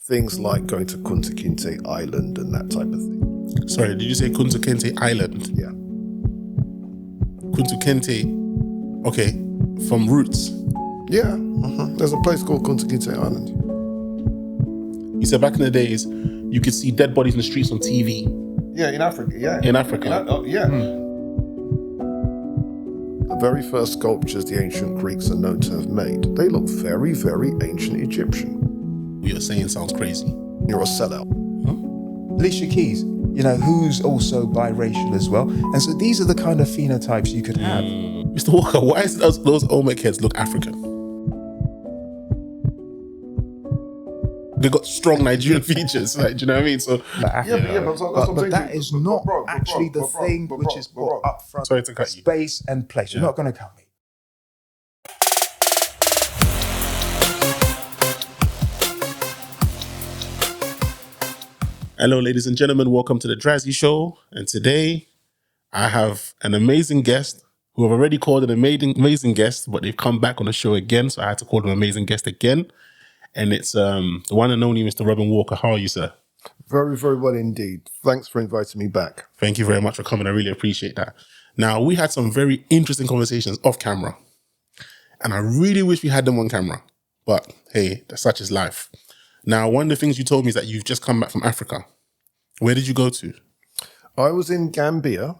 Things like going to Kunta Kinte Island and that type of thing. Sorry, did you say Kunta Kinte Island? Yeah. Kunta Kinte, okay, from Roots. Yeah, there's a place called Kunta Kinte Island. You said back in the days, you could see dead bodies in the streets on TV. Yeah, in Africa, yeah. In Africa? The very first sculptures the ancient Greeks are known to have made, they look very, very ancient Egyptian. What you're saying sounds crazy. You're a sellout. Alicia Keys, who's also biracial as well. And so these are the kind of phenotypes you could have. Mr. Walker, why is those Olmec heads look African? They got strong Nigerian features, like, do you know what I mean? So, but that is not actually the thing which is put up front. Sorry to cut you. Space and place. You're not going to cut me. Hello, ladies and gentlemen. Welcome to the Drazzy Show. And today, I have an amazing guest who I've already called an amazing guest, but they've come back on the show again, so I had to call them amazing guest again. And it's the one and only Mr. Robin Walker. How are you, sir? Very, very well indeed. Thanks for inviting me back. Thank you very much for coming. I really appreciate that. Now, we had some very interesting conversations off camera. And I really wish we had them on camera. But hey, such is life. Now, one of the things you told me is that you've just come back from Africa. Where did you go to? I was in Gambia.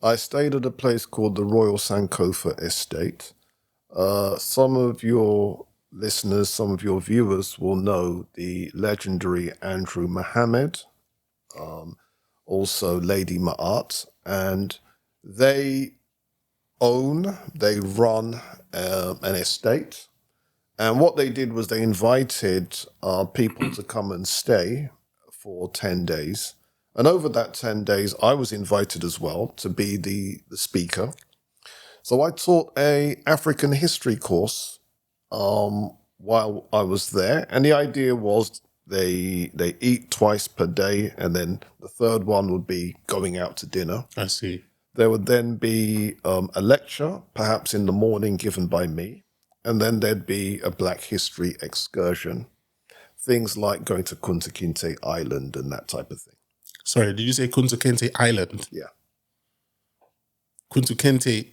I stayed at a place called the Royal Sankofa Estate. Some of your listeners, some of your viewers will know the legendary Andrew Mohammed, also Lady Ma'at, and they run an estate. And what they did was they invited people to come and stay for 10 days. And over that 10 days, I was invited as well to be the speaker. So I taught a African history course while I was there. And the idea was they eat twice per day, and then the third one would be going out to dinner. I see. There would then be a lecture, perhaps in the morning, given by me. And then there'd be a Black History excursion. Things like going to Kunta Kinte Island and that type of thing. Sorry, did you say Kunta Kinte Island? Yeah. Kunta Kinte,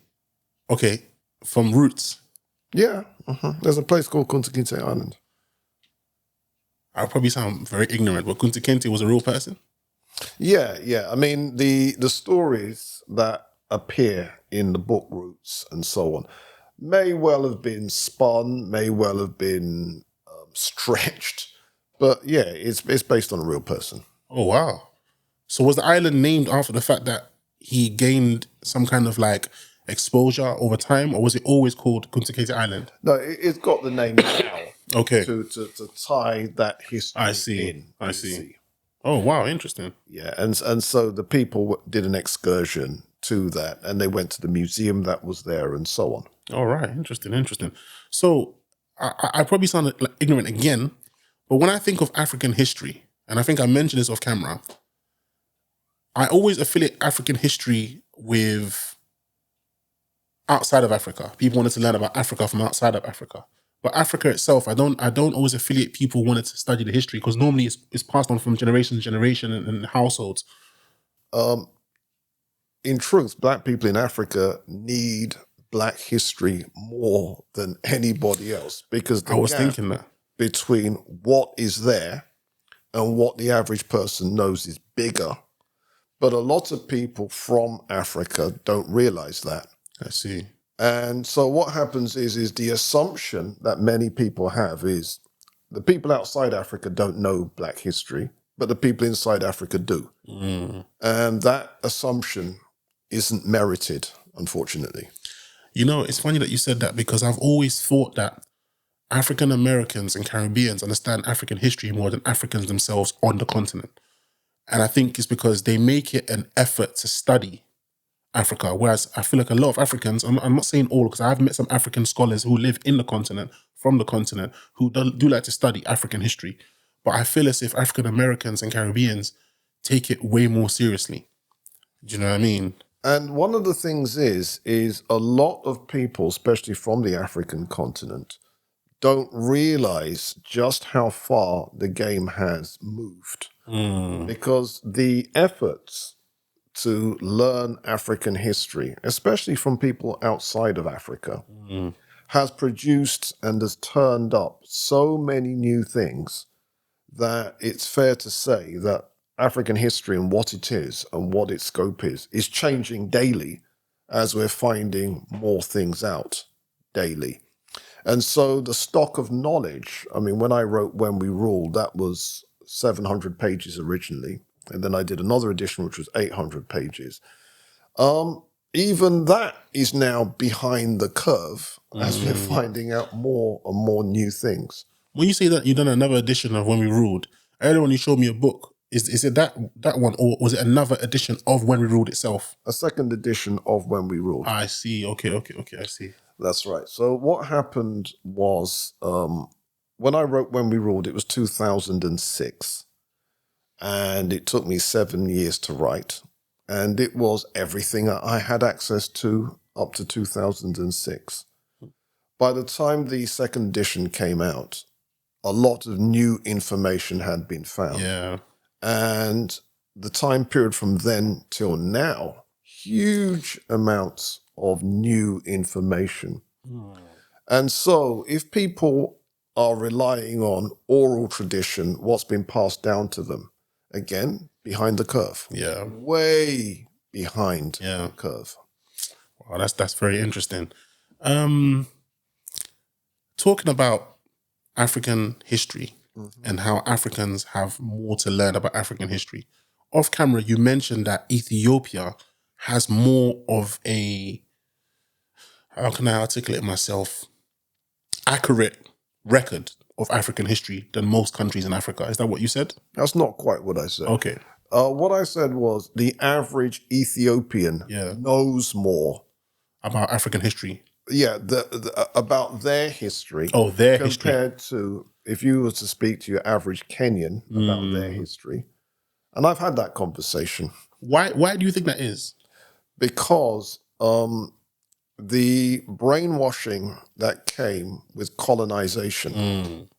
okay, from Roots. Yeah, there's a place called Kunta Kinte Island. I'll probably sound very ignorant, but Kunta Kinte was a real person? Yeah. I mean, the stories that appear in the book Roots and so on may well have been spun, may well have been stretched, but yeah, it's based on a real person. Oh, wow. So was the island named after the fact that he gained some kind of like exposure over time, or was it always called Kunta Kinte Island? No, it's got the name now. Okay. To tie that history in. I see. Oh, wow, interesting. Yeah, and so the people did an excursion to that, and they went to the museum that was there and so on. All right, interesting. So I probably sound like ignorant again, but when I think of African history, and I think I mentioned this off camera, I always affiliate African history with outside of Africa. People wanted to learn about Africa from outside of Africa. But Africa itself, I don't always affiliate people wanting to study the history, because normally it's passed on from generation to generation in households. In truth, Black people in Africa need Black history more than anybody else, because I was thinking that between what is there and what the average person knows is bigger. But a lot of people from Africa don't realize that. I see. And so what happens is the assumption that many people have is the people outside Africa don't know Black history, but the people inside Africa do. And that assumption isn't merited, unfortunately. You know, it's funny that you said that, because I've always thought that African Americans and Caribbeans understand African history more than Africans themselves on the continent. And I think it's because they make it an effort to study Africa, whereas I feel like a lot of Africans, I'm not saying all, because I've met some African scholars who live in the continent, from the continent, who do like to study African history. But I feel as if African Americans and Caribbeans take it way more seriously. Do you know what I mean? And one of the things is a lot of people, especially from the African continent, don't realize just how far the game has moved. Because the efforts to learn African history, especially from people outside of Africa, has produced and has turned up so many new things that it's fair to say that African history and what it is and what its scope is changing daily as we're finding more things out daily. And so the stock of knowledge, I mean, when I wrote When We Ruled, that was 700 pages originally. And then I did another edition, which was 800 pages. Even that is now behind the curve as we're finding out more and more new things. When you say that you've done another edition of When We Ruled, earlier when you showed me a book, is it that one, or was it another edition of When We Ruled itself? A second edition of When We Ruled. I see. Okay, I see. That's right. So what happened was when I wrote When We Ruled, it was 2006. And it took me 7 years to write. And it was everything I had access to up to 2006. By the time the second edition came out, a lot of new information had been found. Yeah. And the time period from then till now, huge amounts of new information. And so if people are relying on oral tradition, what's been passed down to them, again, behind the curve. Yeah. Way behind the curve. Wow, that's very interesting. Talking about African history and how Africans have more to learn about African history. Off camera, you mentioned that Ethiopia has more of a, how can I articulate myself, accurate record of African history than most countries in Africa. Is that what you said? That's not quite what I said. Okay. What I said was the average Ethiopian knows more about African history. Yeah, about their history. Oh, their history. Compared to if you were to speak to your average Kenyan about their history. And I've had that conversation. Why do you think that is? Because the brainwashing that came with colonization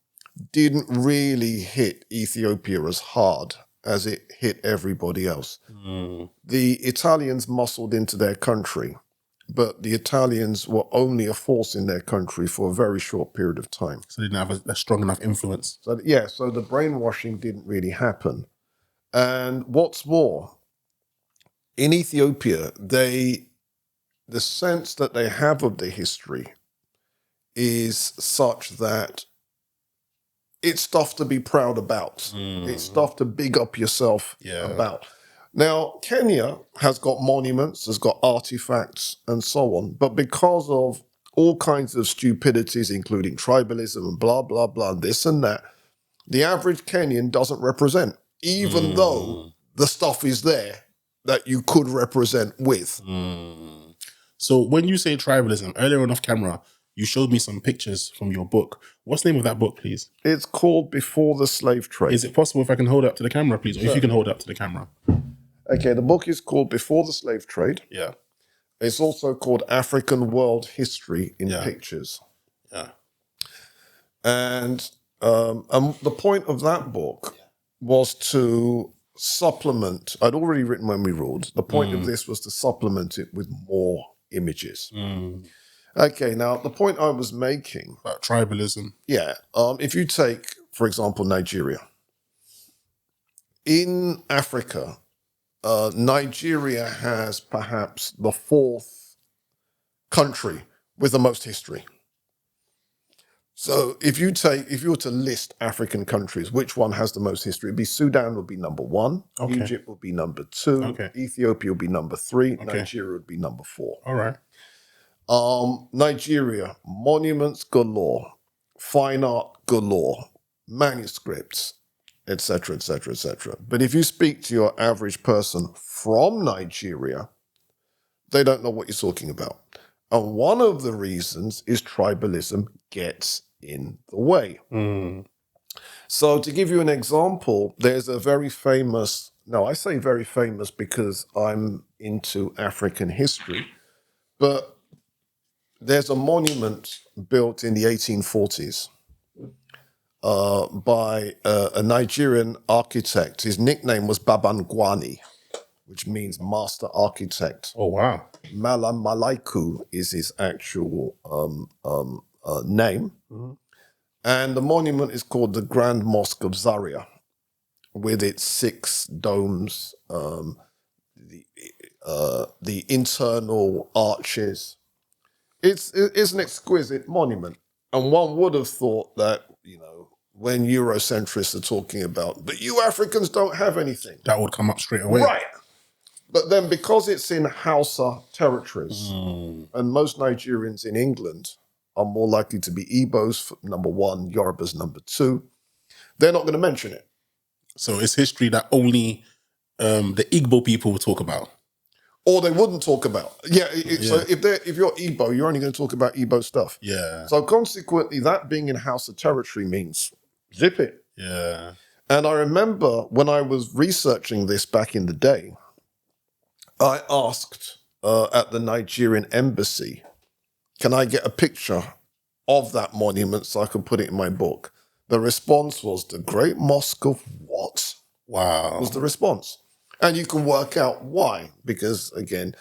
didn't really hit Ethiopia as hard as it hit everybody else. The Italians muscled into their country, but the Italians were only a force in their country for a very short period of time. So they didn't have a strong enough influence. So the brainwashing didn't really happen. And what's more, in Ethiopia, the sense that they have of the history is such that it's stuff to be proud about. It's stuff to big up yourself about. Now, Kenya has got monuments, has got artifacts and so on, but because of all kinds of stupidities, including tribalism and blah, blah, blah, this and that, the average Kenyan doesn't represent, even though the stuff is there that you could represent with. So when you say tribalism, earlier on off camera, you showed me some pictures from your book. What's the name of that book, please? It's called Before the Slave Trade. Is it possible if I can hold it up to the camera, please? Or if you can hold it up to the camera. Okay, the book is called Before the Slave Trade. Yeah. It's also called African World History in Pictures. Yeah. And the point of that book was to supplement. I'd already written When We Ruled. The point of this was to supplement it with more images. Okay, now the point I was making about tribalism. Yeah. If you take, for example, Nigeria. In Africa, Nigeria has perhaps the fourth country with the most history. So if you were to list African countries, which one has the most history? It'd be Sudan would be number 1, Egypt would be number 2, Ethiopia would be number 3, Nigeria would be number 4. All right. Nigeria, monuments galore, fine art galore, manuscripts, etc., etc., etc. But if you speak to your average person from Nigeria, they don't know what you're talking about. And one of the reasons is tribalism gets in the way. So to give you an example, there's a very famous, now I say very famous because I'm into African history, but there's a monument built in the 1840s by a Nigerian architect. His nickname was Babangwani, which means master architect. Oh, wow. Malam Malaiku is his actual name. And the monument is called the Grand Mosque of Zaria, with its 6 domes, the internal arches. It's an exquisite monument. And one would have thought that, when Eurocentrists are talking about, but you Africans don't have anything. That would come up straight away. Right. But then because it's in Hausa territories, and most Nigerians in England are more likely to be Igbos, number 1, Yorubas, number 2, they're not going to mention it. So it's history that only the Igbo people will talk about. Or they wouldn't talk about. So if you're Igbo, you're only going to talk about Igbo stuff. Yeah. So consequently, that being in Hausa territory means zip it. Yeah. And I remember when I was researching this back in the day, I asked at the Nigerian embassy, can I get a picture of that monument so I could put it in my book? The response was, the Great Mosque of what? Wow. Was the response. And you can work out why. Because, again,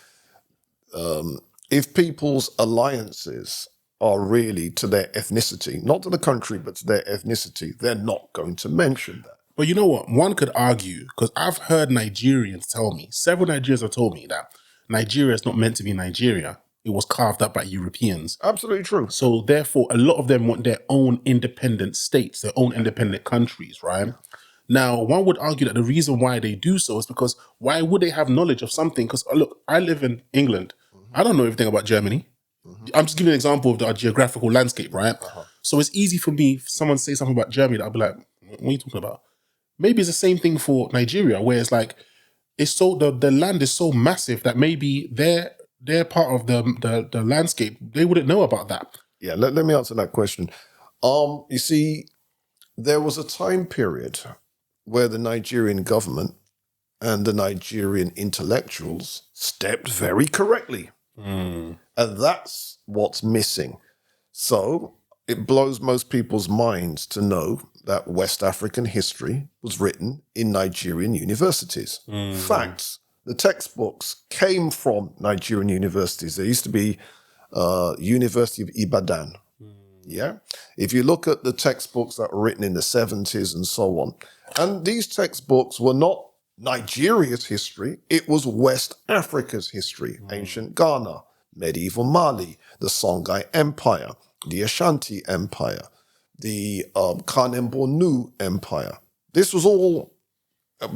if people's alliances are really to their ethnicity, not to the country, but to their ethnicity, they're not going to mention that. But you know what? One could argue, because I've heard Nigerians tell me, several Nigerians have told me that Nigeria is not meant to be Nigeria. It was carved up by Europeans. Absolutely true. So therefore, a lot of them want their own independent states, their own independent countries, right? Now, one would argue that the reason why they do so is because why would they have knowledge of something? Because look, I live in England. I don't know everything about Germany. I'm just giving an example of the geographical landscape, right? So it's easy for me, if someone say something about Germany, I'll be like, what are you talking about? Maybe it's the same thing for Nigeria, where it's like, it's so the land is so massive that maybe they're part of the landscape. They wouldn't know about that. Yeah, let me answer that question. You see, there was a time period where the Nigerian government and the Nigerian intellectuals stepped very correctly. And that's what's missing. So it blows most people's minds to know that West African history was written in Nigerian universities. Facts. The textbooks came from Nigerian universities. There used to be University of Ibadan. Yeah. If you look at the textbooks that were written in the 70s and so on, and these textbooks were not Nigeria's history, it was West Africa's history. Ancient Ghana, medieval Mali, the Songhai Empire, the Ashanti Empire, the Kanem-Bornu Empire. This was all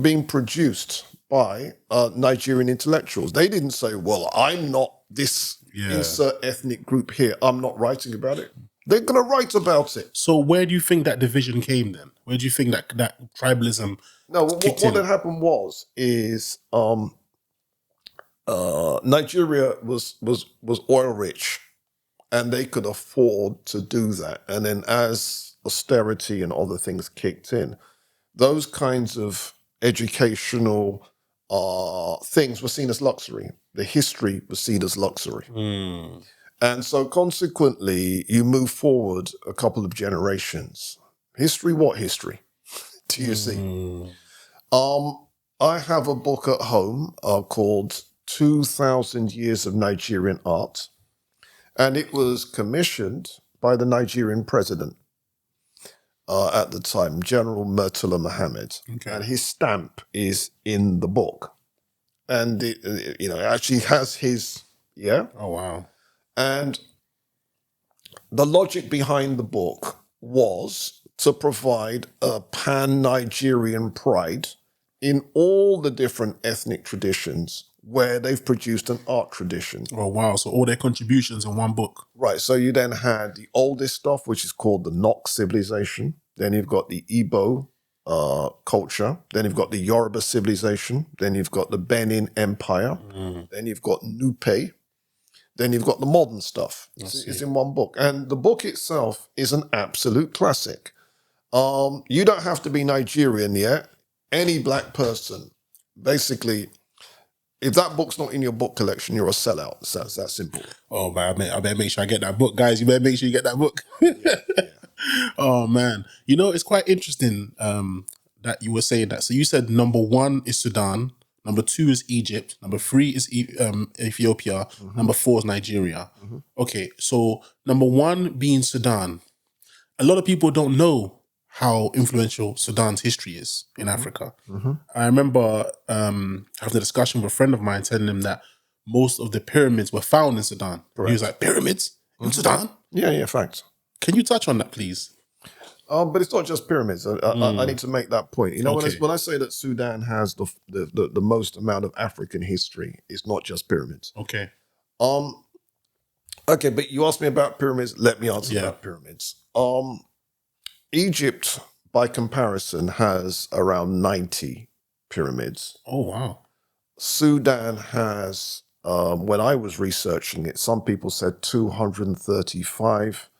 being produced by Nigerian intellectuals. They didn't say, well, I'm not this insert ethnic group here. I'm not writing about it. They're going to write about it. So where do you think that division came then? Where do you think that tribalism what had happened is Nigeria was oil rich, and they could afford to do that. And then as austerity and other things kicked in, those kinds of educational things were seen as luxury. The history was seen as luxury. And so consequently, you move forward a couple of generations. History, what history? Do you see? I have a book at home called 2000 Years of Nigerian Art. And it was commissioned by the Nigerian president at the time, General Murtala Mohammed. Okay. And his stamp is in the book. And it actually has his, Oh, wow. And the logic behind the book was to provide a pan-Nigerian pride in all the different ethnic traditions where they've produced an art tradition. Oh, wow. So all their contributions in one book. Right. So you then had the oldest stuff, which is called the Nok civilization. Then you've got the Igbo culture. Then you've got the Yoruba civilization. Then you've got the Benin Empire. Then you've got Nupe. Then you've got the modern stuff. It's in one book. And the book itself is an absolute classic. You don't have to be Nigerian yet. Any black person, basically, If that book's not in your book collection, you're a sellout. It's that simple. Oh man, I better make sure I get that book, guys. You better make sure you get that book. Oh man, you know it's quite interesting that you were saying that. So you said number 1 is Sudan, number 2 is Egypt, number 3 is Ethiopia, number 4 is Nigeria. Okay, so number 1 being Sudan. A lot of people don't know how influential Sudan's history is in Africa. I remember having a discussion with a friend of mine telling him that most of the pyramids were found in Sudan. He was like, pyramids in Sudan? Yeah, facts. Can you touch on that, please? But it's not just pyramids. I need to make that point. You know, Okay. when I say that Sudan has the most amount of African history, it's not just pyramids. Okay. Okay, but you asked me about pyramids. Let me answer Yeah. about pyramids. Egypt, by comparison, has around 90 pyramids. Oh, wow. Sudan has, when I was researching it, some people said 235,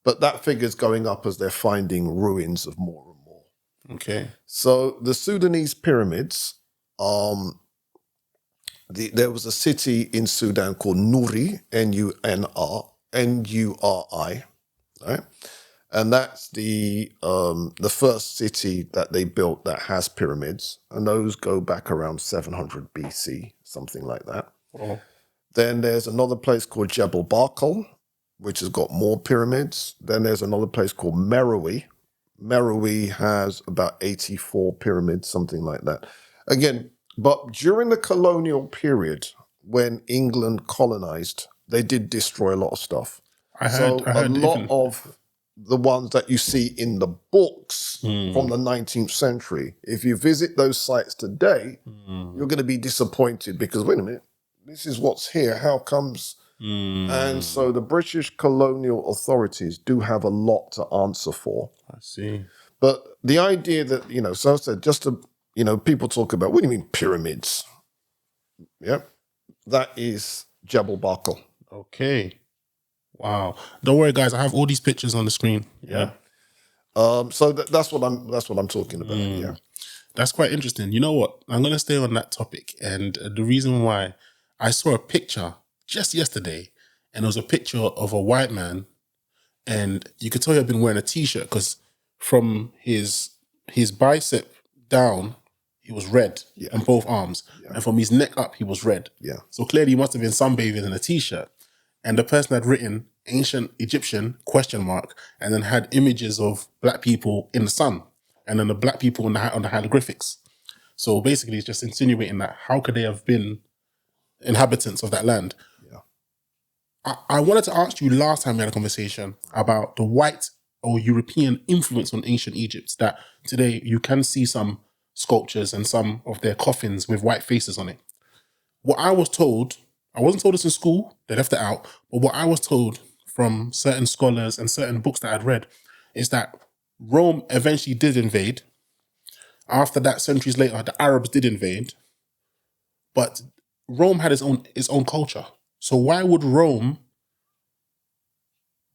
but that figure's going up as they're finding ruins of more and more. Okay. So the Sudanese pyramids, there was a city in Sudan called Nuri, Nuri, right? And that's the first city that they built that has pyramids, and those go back around 700 BC, something like that. Oh. Then there's another place called Jebel Barkal, which has got more pyramids. Then there's another place called Meroe. Meroe has about 84 pyramids, something like that. Again, but during the colonial period, when England colonized, they did destroy a lot of stuff. I heard a lot even- of the ones that you see in the books from the 19th century, if you visit those sites today, you're going to be disappointed because, wait a minute, this is what's here. How comes? And so the British colonial authorities do have a lot to answer for. I see. But the idea that, so I said, just to, people talk about, what do you mean pyramids? Yep. That is Jebel Barkal. Okay. Wow. Don't worry, guys. I have all these pictures on the screen. Yeah. So that's what I'm talking about. Yeah. That's quite interesting. You know what? I'm going to stay on that topic. And the reason why, I saw a picture just yesterday, and it was a picture of a white man, and you could tell he had been wearing a t-shirt because from his bicep down, he was red on both arms. And from his neck up, he was red. Yeah. So clearly he must have been sunbathing in a t-shirt. And the person had written ancient Egyptian ? And then had images of black people in the sun, and then the black people on the hieroglyphics. So basically it's just insinuating that how could they have been inhabitants of that land? I wanted to ask you last time we had a conversation about the white or European influence on ancient Egypt, that today you can see some sculptures and some of their coffins with white faces on it. What I was told, I wasn't told this in school, they left it out, but what I was told from certain scholars and certain books that I'd read is that Rome eventually did invade. After that, centuries later, the Arabs did invade, but Rome had its own culture. So why would Rome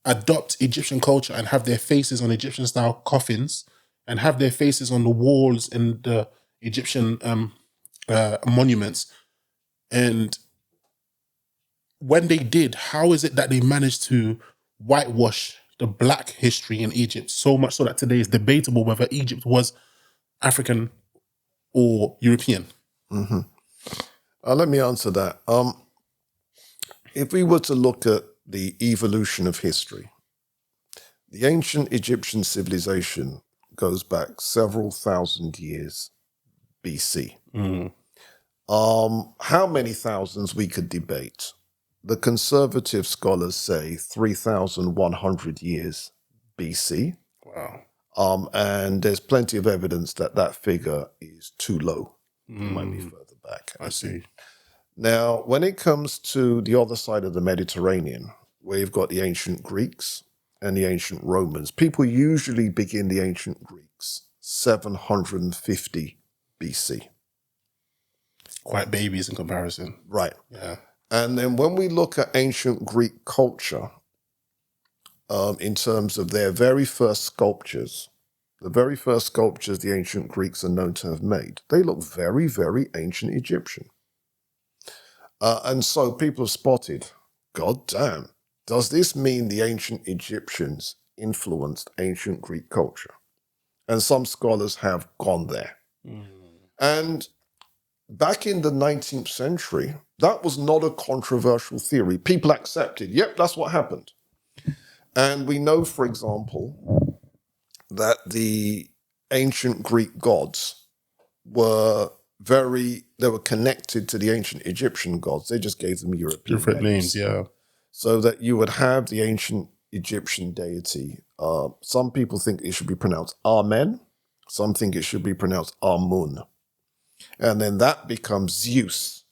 adopt Egyptian culture and have their faces on Egyptian-style coffins and have their faces on the walls in the Egyptian monuments? And when they did, how is it that they managed to whitewash the black history in Egypt so much so that today it's debatable whether Egypt was African or European? Let me answer that. If we were to look at the evolution of history, the ancient Egyptian civilization goes back several thousand years BC. How many thousands we could debate. The conservative scholars say 3,100 years BC. Wow. And there's plenty of evidence that that figure is too low. It might be further back. I see. Now, when it comes to the other side of the Mediterranean, where you've got the ancient Greeks and the ancient Romans, people usually begin the ancient Greeks 750 BC. Quite babies in comparison. Right. Yeah. And then when we look at ancient Greek culture, in terms of their very first sculptures, the very first sculptures the ancient Greeks are known to have made, they look very, very ancient Egyptian. And so people have spotted, God damn, does this mean the ancient Egyptians influenced ancient Greek culture? And some scholars have gone there. And back in the 19th century, that was not a controversial theory. People accepted, yep, that's what happened. And we know, for example, that the ancient Greek gods were they were connected to the ancient Egyptian gods. They just gave them European Different names, yeah. So that you would have the ancient Egyptian deity. Some people think it should be pronounced Amen. Some think it should be pronounced Amun. And then that becomes Zeus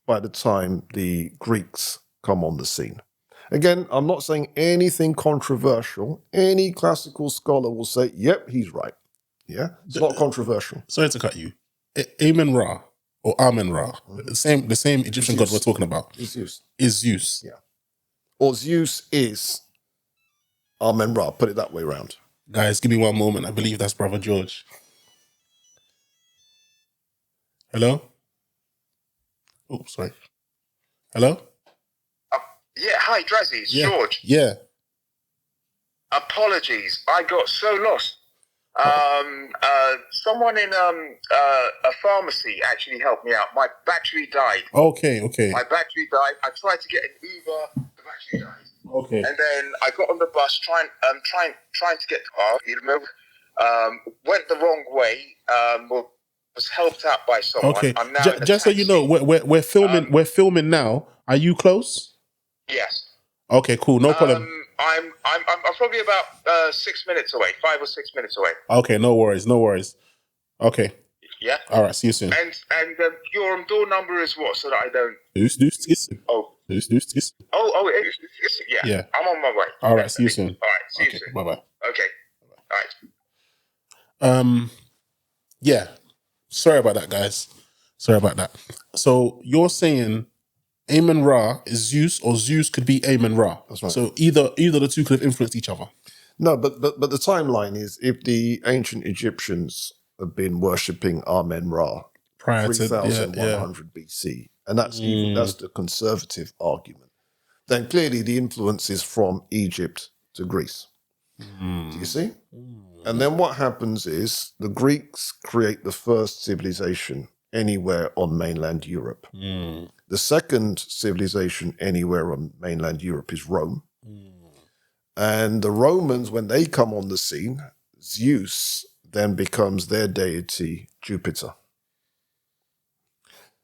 by the time the Greeks come on the scene. Again, I'm not saying anything controversial. Any classical scholar will say, yep, he's right. Yeah, it's not controversial. Sorry to cut you. Amen Ra or Amen Ra, the same Egyptian god we're talking about, It's Zeus. is Zeus. Yeah. Or Zeus is Amen Ra. Put it that way around. Guys, give me one moment. I believe that's Brother George. Hello? Oh, sorry. Hello? Yeah, hi, Drazzy. It's Yeah. George. Yeah. Apologies, I got so lost. Someone in a pharmacy actually helped me out. My battery died. Okay. My battery died. I tried to get an Uber. The battery died. Okay. And then I got on the bus trying to get the car. Went the wrong way. Was helped out by someone. Okay. I'm now in a Just so you know, taxi. we're filming. We're filming now. Are you close? Yes. Okay. Cool. No problem. I'm probably about 6 minutes away, 5 or 6 minutes away. Okay. No worries. Okay. Yeah. All right. See you soon. And your door number is what, so that I don't. Oh. Yeah. Yeah. I'm on my way. All right. See you soon. All right. See you soon. Bye bye. Okay. All right. Yeah. Sorry about that, guys. Sorry about that. So you're saying Amen Ra is Zeus, or Zeus could be Amen Ra. That's right. So either the two could have influenced each other. No, but the timeline is if the ancient Egyptians have been worshipping Amen Ra Prior to 3100 BC, and that's the conservative argument, then clearly the influence is from Egypt to Greece. Do you see? And then what happens is the Greeks create the first civilization anywhere on mainland Europe. The second civilization anywhere on mainland Europe is Rome. And the Romans, when they come on the scene, Zeus then becomes their deity, Jupiter.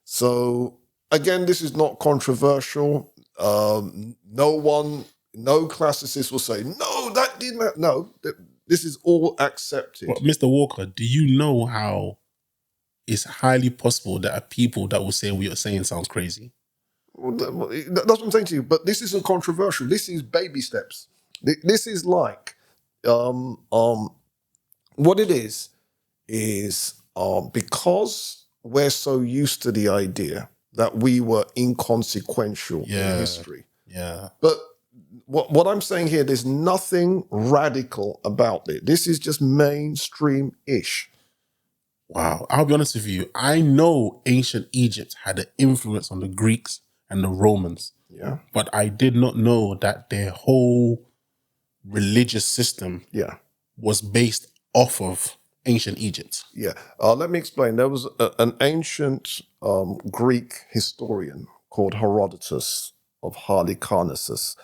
So, again, this is not controversial. No classicist will say, no, that didn't happen. No, this is all accepted. But Mr. Walker, do you know how it's highly possible that are people that will say what you're saying sounds crazy? That's what I'm saying to you. But this isn't controversial. This is baby steps. This is like, what it is because we're so used to the idea that we were inconsequential in history. Yeah. But what I'm saying here, there's nothing radical about it. This is just mainstream-ish. Wow. I'll be honest with you. I know ancient Egypt had an influence on the Greeks and the Romans. Yeah. But I did not know that their whole religious system was based off of ancient Egypt. Yeah. Let me explain. There was an ancient Greek historian called Herodotus of Halicarnassus.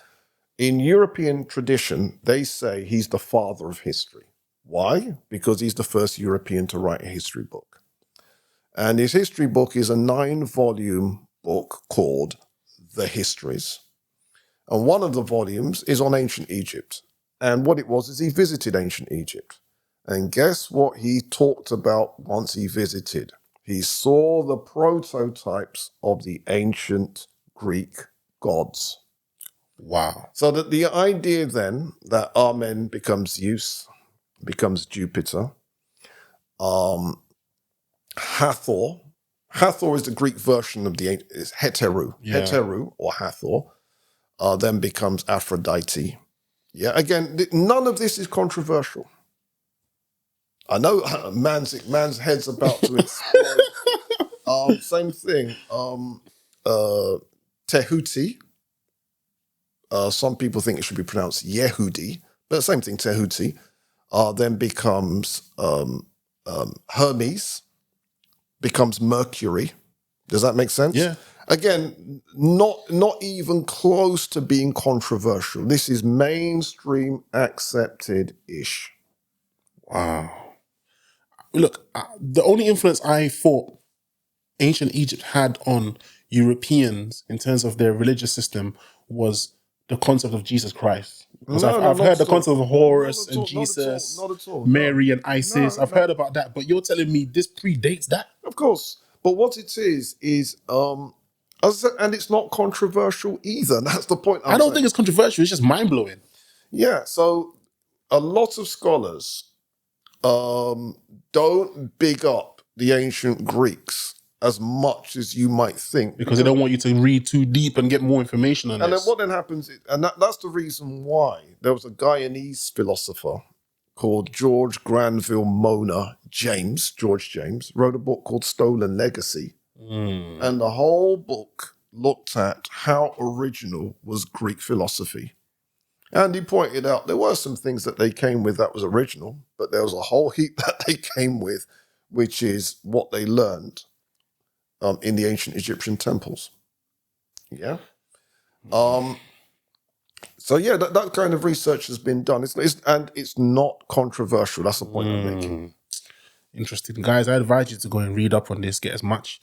In European tradition, they say he's the father of history. Why? Because he's the first European to write a history book. And his history book is a 9-volume book called The Histories. And one of the volumes is on ancient Egypt. And what it was is he visited ancient Egypt. And guess what he talked about once he visited? He saw the prototypes of the ancient Greek gods. Wow. So that the idea then that Amen becomes Zeus, becomes Jupiter. Hathor is the Greek version of is Heteru. Yeah. Heteru or Hathor then becomes Aphrodite. Yeah, again, none of this is controversial. I know man's head's about to explode. Same thing. Tehuti. Some people think it should be pronounced Yehudi, but same thing, Tehuti. Then becomes Hermes, becomes Mercury. Does that make sense? Yeah. Again, not even close to being controversial. This is mainstream accepted-ish. Wow. Look, the only influence I thought ancient Egypt had on Europeans in terms of their religious system was the concept of Jesus Christ. Because I've heard the concept of Horus and Jesus, not at all. Mary and Isis. No, I've no. heard about that, but you're telling me this predates that? Of course. But what it is, as I said, and it's not controversial either. That's the point I don't think it's controversial. It's just mind-blowing. Yeah, so a lot of scholars don't big up the ancient Greeks as much as you might think. Because they don't want you to read too deep and get more information on And this. then what then happens, that's the reason why there was a Guyanese philosopher called George Granville Mona James, George James, wrote a book called Stolen Legacy. And the whole book looked at how original was Greek philosophy. And he pointed out there were some things that they came with that was original, but there was a whole heap that they came with, which is what they learned in the ancient Egyptian temples. Yeah. So yeah, that kind of research has been done. It's not controversial. That's the point I'm making. Interesting. Guys, I advise you to go and read up on this, get as much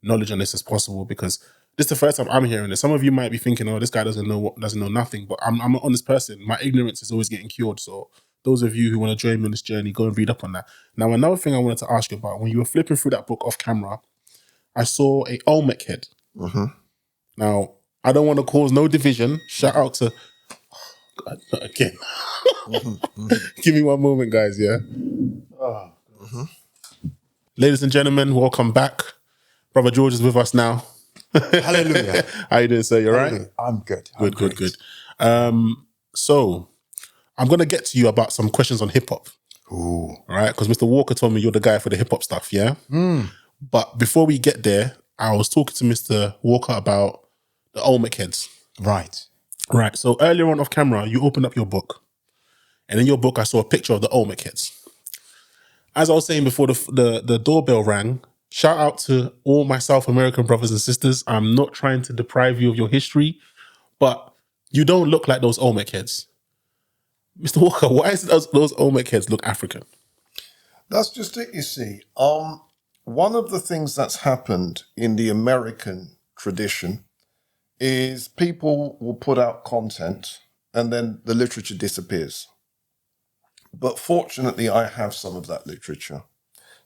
knowledge on this as possible, because this is the first time I'm hearing this. Some of you might be thinking, oh, this guy doesn't know nothing, but I'm an honest person. My ignorance is always getting cured. So those of you who want to join me on this journey, go and read up on that. Now, another thing I wanted to ask you about, when you were flipping through that book off camera, I saw a Olmec head. Now, I don't want to cause no division. Shout out to... Oh, God, not again. Give me one moment, guys, yeah? Ladies and gentlemen, welcome back. Brother George is with us now. Hallelujah. How you doing, sir? You all right? I'm good. Good. So, I'm going to get to you about some questions on hip-hop. Ooh. All right? Because Mr. Walker told me you're the guy for the hip-hop stuff, yeah? But before we get there, I was talking to Mr. Walker about the Olmec heads. Right. Right. So earlier on off camera, you opened up your book. And in your book, I saw a picture of the Olmec heads. As I was saying before the doorbell rang, shout out to all my South American brothers and sisters. I'm not trying to deprive you of your history, but you don't look like those Olmec heads. Mr. Walker, why is those Olmec heads look African? That's just it, you see. One of the things that's happened in the American tradition is people will put out content and then the literature disappears. But fortunately, I have some of that literature.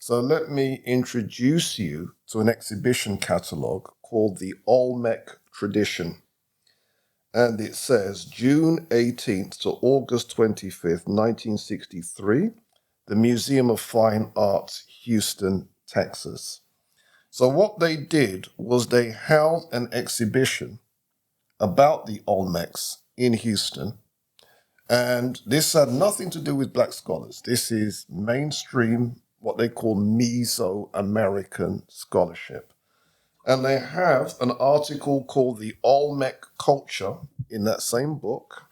So let me introduce you to an exhibition catalogue called the Olmec Tradition. And it says June 18th to August 25th, 1963, the Museum of Fine Arts, Houston, Texas. So what they did was they held an exhibition about the Olmecs in Houston. And this had nothing to do with black scholars. This is mainstream, what they call Mesoamerican scholarship. And they have an article called The Olmec Culture in that same book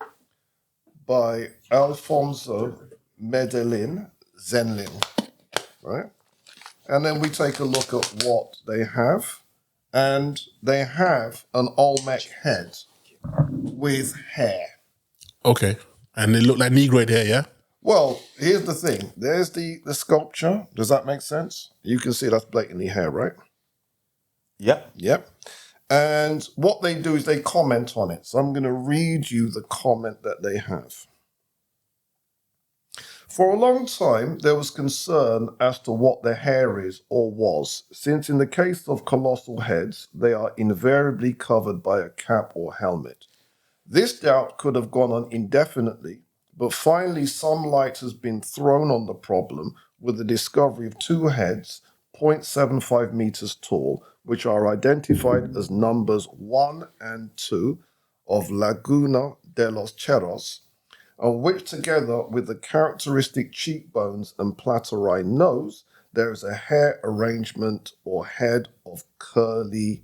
by Alfonso Medellin Zenlin, right? And then we take a look at what they have. And they have an Olmec head with hair. Okay. And they look like Negroid hair, yeah? Well, here's the thing. There's the sculpture. Does that make sense? You can see that's blatantly hair, right? Yep. And what they do is they comment on it. So I'm going to read you the comment that they have. For a long time, there was concern as to what the hair is or was, since in the case of colossal heads, they are invariably covered by a cap or helmet. This doubt could have gone on indefinitely, but finally some light has been thrown on the problem with the discovery of two heads, 0.75 meters tall, which are identified as numbers 1 and 2 of Laguna de los Cerros, and which together with the characteristic cheekbones and platyrrhine nose, there is a hair arrangement or head of curly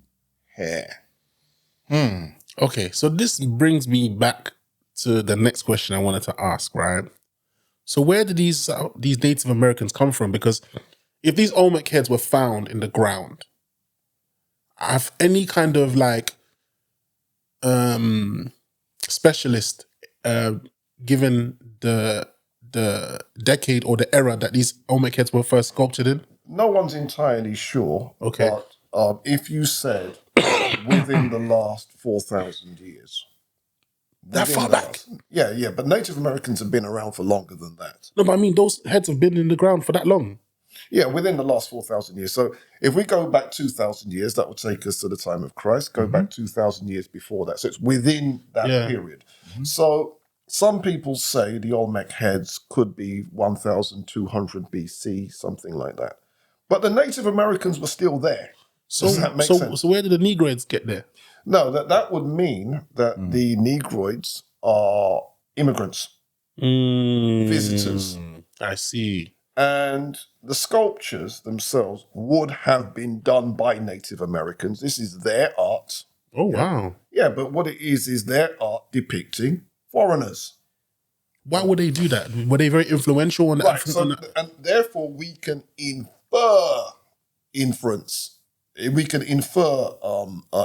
hair. hair. Okay, so this brings me back to the next question I wanted to ask, right? So where did these Native Americans come from? Because if these Olmec heads were found in the ground, have any kind of like specialist given the decade or the era that these Olmec heads were first sculptured in? No one's entirely sure. Okay. But if you said within the last 4,000 years. That within far the back? last- yeah. But Native Americans have been around for longer than that. No, but I mean, those heads have been in the ground for that long. Yeah, within the last 4,000 years. So if we go back 2,000 years, that would take us to the time of Christ. Go back 2,000 years before that. So it's within that Yeah. period. So some people say the Olmec heads could be 1,200 BC, something like that. But the Native Americans were still there. So, Does that make sense? so where did the Negroids get there? No, that would mean that the Negroids are immigrants, visitors. I see. And the sculptures themselves would have been done by Native Americans. This is their art. Oh, wow. Yeah, but what it is their art depicting foreigners. Why would they do that? Were they very influential on the Right, African? so, and therefore we can infer inference. We can infer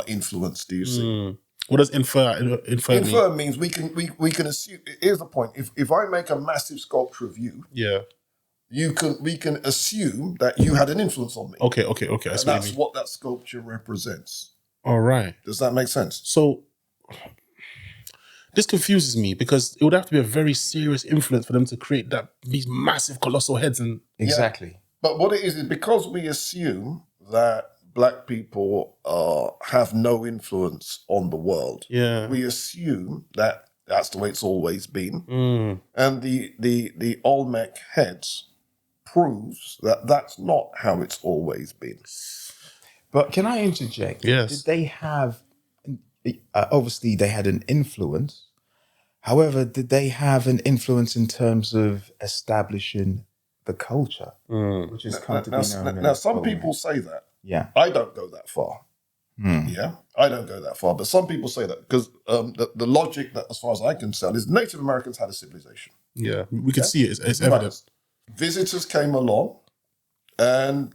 influence, do you see? What does infer mean? Infer means we can assume. Here's the point. If I make a massive sculpture of you, Yeah. we can assume that you had an influence on me. Okay. I see And what you that's mean. what that sculpture represents. All right. Does that make sense? So this confuses me because it would have to be a very serious influence for them to create these massive, colossal heads. And Exactly. But what it is because we assume that black people have no influence on the world. yeah, We assume that that's the way it's always been. And the Olmec heads proves that that's not how it's always been. But can I interject? Yes. Did they have, obviously they had an influence. However, did they have an influence in terms of establishing the culture, which is come to be known Now as some Olmec? people say that. Yeah. I don't go that far. Yeah, I don't go that far. But some people say that because the logic that, as far as I can tell, is Native Americans had a civilization. yeah, we can see it. It's evident. Right. Visitors came along, and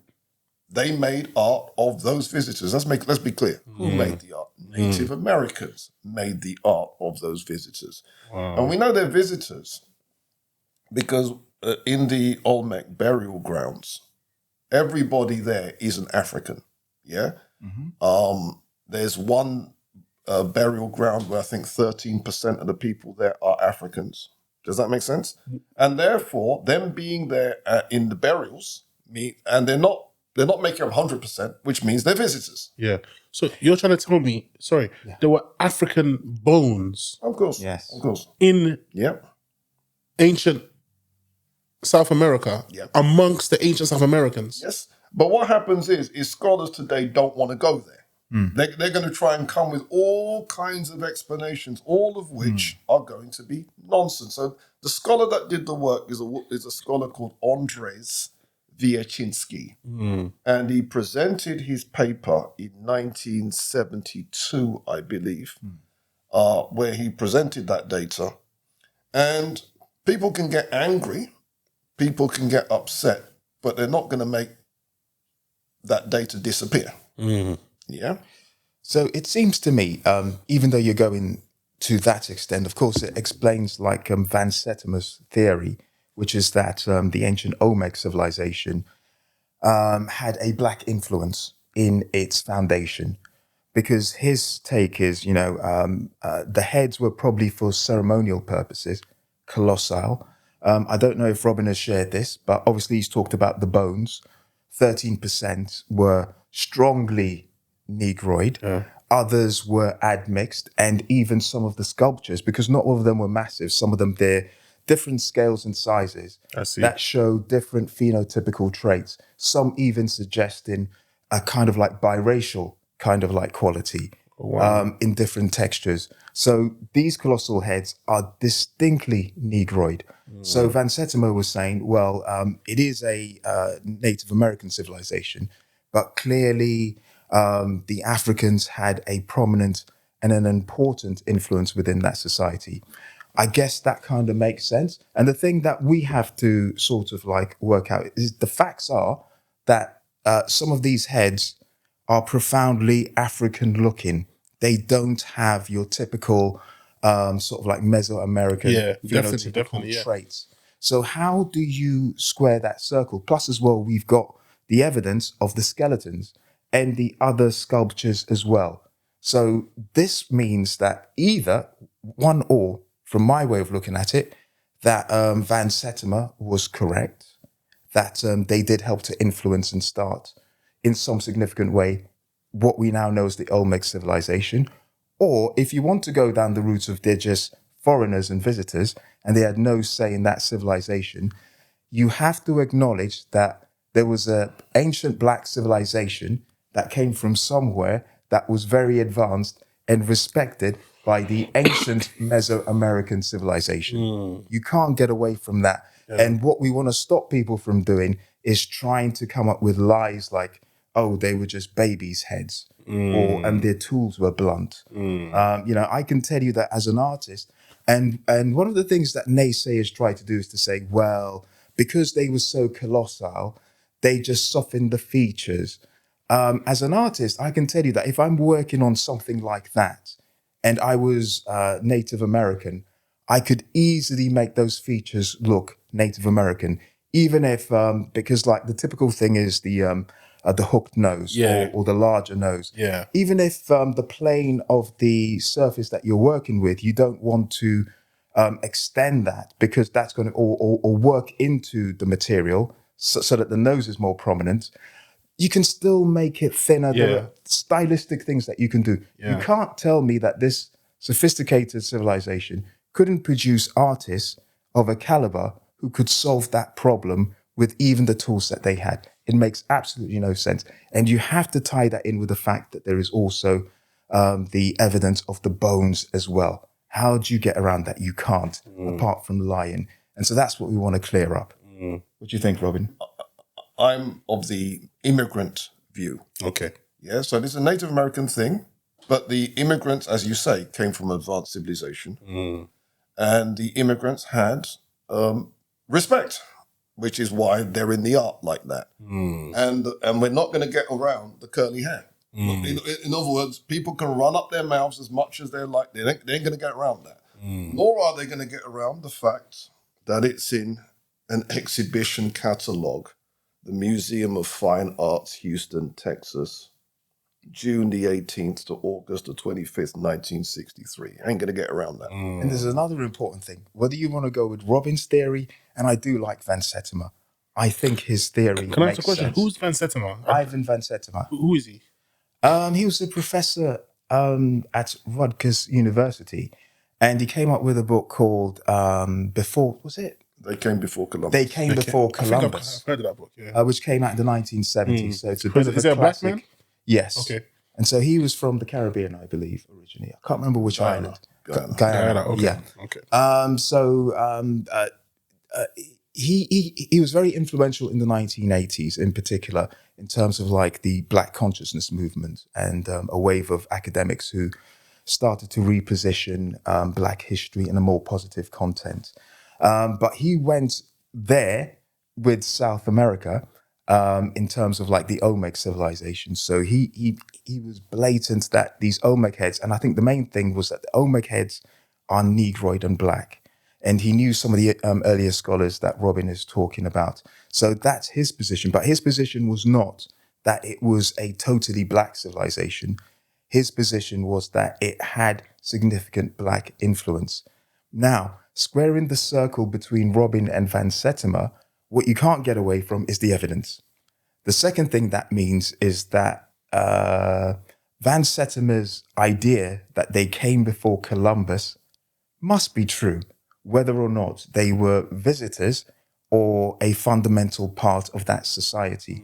they made art of those visitors. Let's be clear. Who made the art? Native Americans made the art of those visitors, and we know they're visitors because in the Olmec burial grounds, everybody there is an African. Yeah. There's one burial ground where I think 13% of the people there are Africans. Does that make sense? And therefore, them being there in the burials and they're not making up 100%, which means they're visitors. Yeah. So you're trying to tell me, there were African bones Of course. Yes. Of course. in Yep. ancient South America amongst the ancient South Americans. Yes. But what happens is scholars today don't want to go there. They're going to try and come with all kinds of explanations, all of which are going to be nonsense. So the scholar that did the work is a scholar called Andrzej Wiercinski. And he presented his paper in 1972, I believe, where he presented that data. And people can get angry, people can get upset, but they're not going to make that data disappear. Yeah. So it seems to me, even though you're going to that extent, of course, it explains like Van Setema's theory, which is that the ancient Olmec civilization had a black influence in its foundation, because his take is, the heads were probably for ceremonial purposes, colossal. I don't know if Robin has shared this, but obviously he's talked about the bones. 13% were strongly Negroid. Others were admixed, and even some of the sculptures, because not all of them were massive, some of them they're different scales and sizes that show different phenotypical traits, some even suggesting a kind of like biracial kind of like quality in different textures. So these colossal heads are distinctly Negroid. So Van Setema was saying, well, it is a Native American civilization, but clearly the Africans had a prominent and an important influence within that society. I guess that kind of makes sense. And the thing that we have to sort of like work out is the facts are that some of these heads are profoundly African looking. They don't have your typical sort of like Mesoamerican phenotypical traits. So how do you square that circle? Plus as well, we've got the evidence of the skeletons and the other sculptures as well. So this means that either one or, from my way of looking at it, that Van Setema was correct, that they did help to influence and start in some significant way what we now know as the Olmec civilization. Or if you want to go down the route of they're just foreigners and visitors and they had no say in that civilization, you have to acknowledge that there was an ancient black civilization that came from somewhere that was very advanced and respected by the ancient Mesoamerican civilization. You can't get away from that. Yeah. And what we want to stop people from doing is trying to come up with lies like, oh, they were just babies' heads, and their tools were blunt. I can tell you that as an artist, and one of the things that naysayers try to do is to say, well, because they were so colossal, they just softened the features. As an artist, I can tell you that if I'm working on something like that, and I was Native American, I could easily make those features look Native American, even if, because like the typical thing is the hooked nose or the larger nose. Yeah. Even if the plane of the surface that you're working with, you don't want to extend that because that's going to, or work into the material so that the nose is more prominent, you can still make it thinner. There are stylistic things that you can do. You can't tell me that this sophisticated civilization couldn't produce artists of a caliber who could solve that problem with even the tools that they had. It makes absolutely no sense. And you have to tie that in with the fact that there is also the evidence of the bones as well. How do you get around that? You can't, apart from lying. And so that's what we want to clear up. What do you think, Robin? I'm of the immigrant view. Okay. Yeah, so it's a Native American thing, but the immigrants, as you say, came from advanced civilization. And the immigrants had respect, which is why they're in the art like that. And we're not going to get around the curly hair. In other words, people can run up their mouths as much as they like. They ain't going to get around that. Nor are they going to get around the fact that it's in an exhibition catalogue, the Museum of Fine Arts, Houston, Texas, June the 18th to August the 25th, 1963. Ain't going to get around that. And there's another important thing. Whether you want to go with Robin's theory, and I do like Van Setema, I think his theory Can I ask makes a question? sense. Who's Van Setema? Ivan Van Setema. Who is he? He was a professor at Rutgers University, and he came up with a book called Before, was it? They came before Columbus. They came before Columbus. I've heard of that book, yeah. Which came out in the 1970s. So it's a bit of Is a it a black classic. man? Yes. Okay. And so he was from the Caribbean, I believe, originally. I can't remember which island. Guyana. Okay. Yeah. Okay. He was very influential in the 1980s, in particular, in terms of like the Black consciousness movement and a wave of academics who started to reposition Black history in a more positive content. But he went there with South America in terms of like the Olmec civilization. So he was blatant that these Olmec heads, and I think the main thing was that the Olmec heads are Negroid and Black. And he knew some of the earlier scholars that Robin is talking about. So that's his position. But his position was not that it was a totally Black civilization. His position was that it had significant Black influence. Now, squaring the circle between Robin and Van Setema, what you can't get away from is the evidence. The second thing that means is that Van Setema's idea that they came before Columbus must be true, whether or not they were visitors or a fundamental part of that society.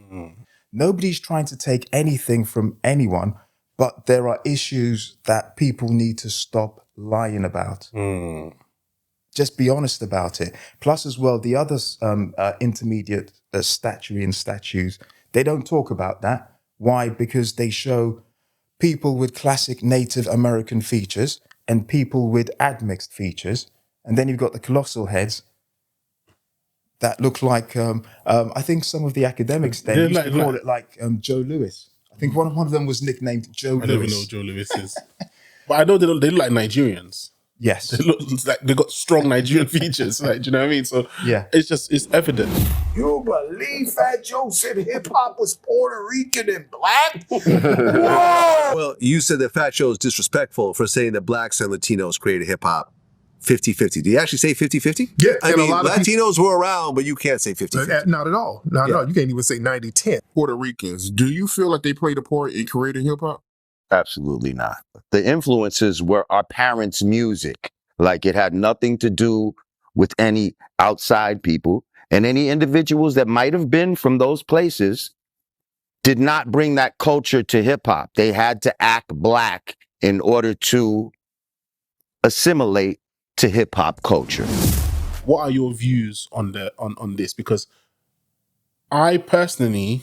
Nobody's trying to take anything from anyone, but there are issues that people need to stop lying about. Just be honest about it. Plus as well, the other intermediate statuary and statues, they don't talk about that. Why? Because they show people with classic Native American features and people with admixed features. And then you've got the colossal heads that look like, I think some of the academics then used to call it like Joe Lewis. I think one of them was nicknamed Joe Lewis. I don't even know who Joe Lewis is. But I know they look like Nigerians. Yes. They look like they got strong Nigerian features. Like, do you know what I mean? So yeah, it's evident. You believe Fat Joe said hip hop was Puerto Rican and black? Whoa! Well, you said that Fat Joe is disrespectful for saying that blacks and Latinos created hip hop 50-50. Did he actually say 50-50? Yeah, I and mean, a lot of Latinos were around, but you can't say 50-50. Not at all. Not at all. You can't even say 90-10. Puerto Ricans, do you feel like they played a part in creating hip hop? Absolutely not. The influences were our parents' music. Like, it had nothing to do with any outside people, and any individuals that might have been from those places did not bring that culture to hip hop. They had to act black in order to assimilate to hip hop culture. What are your views on on this? Because I personally,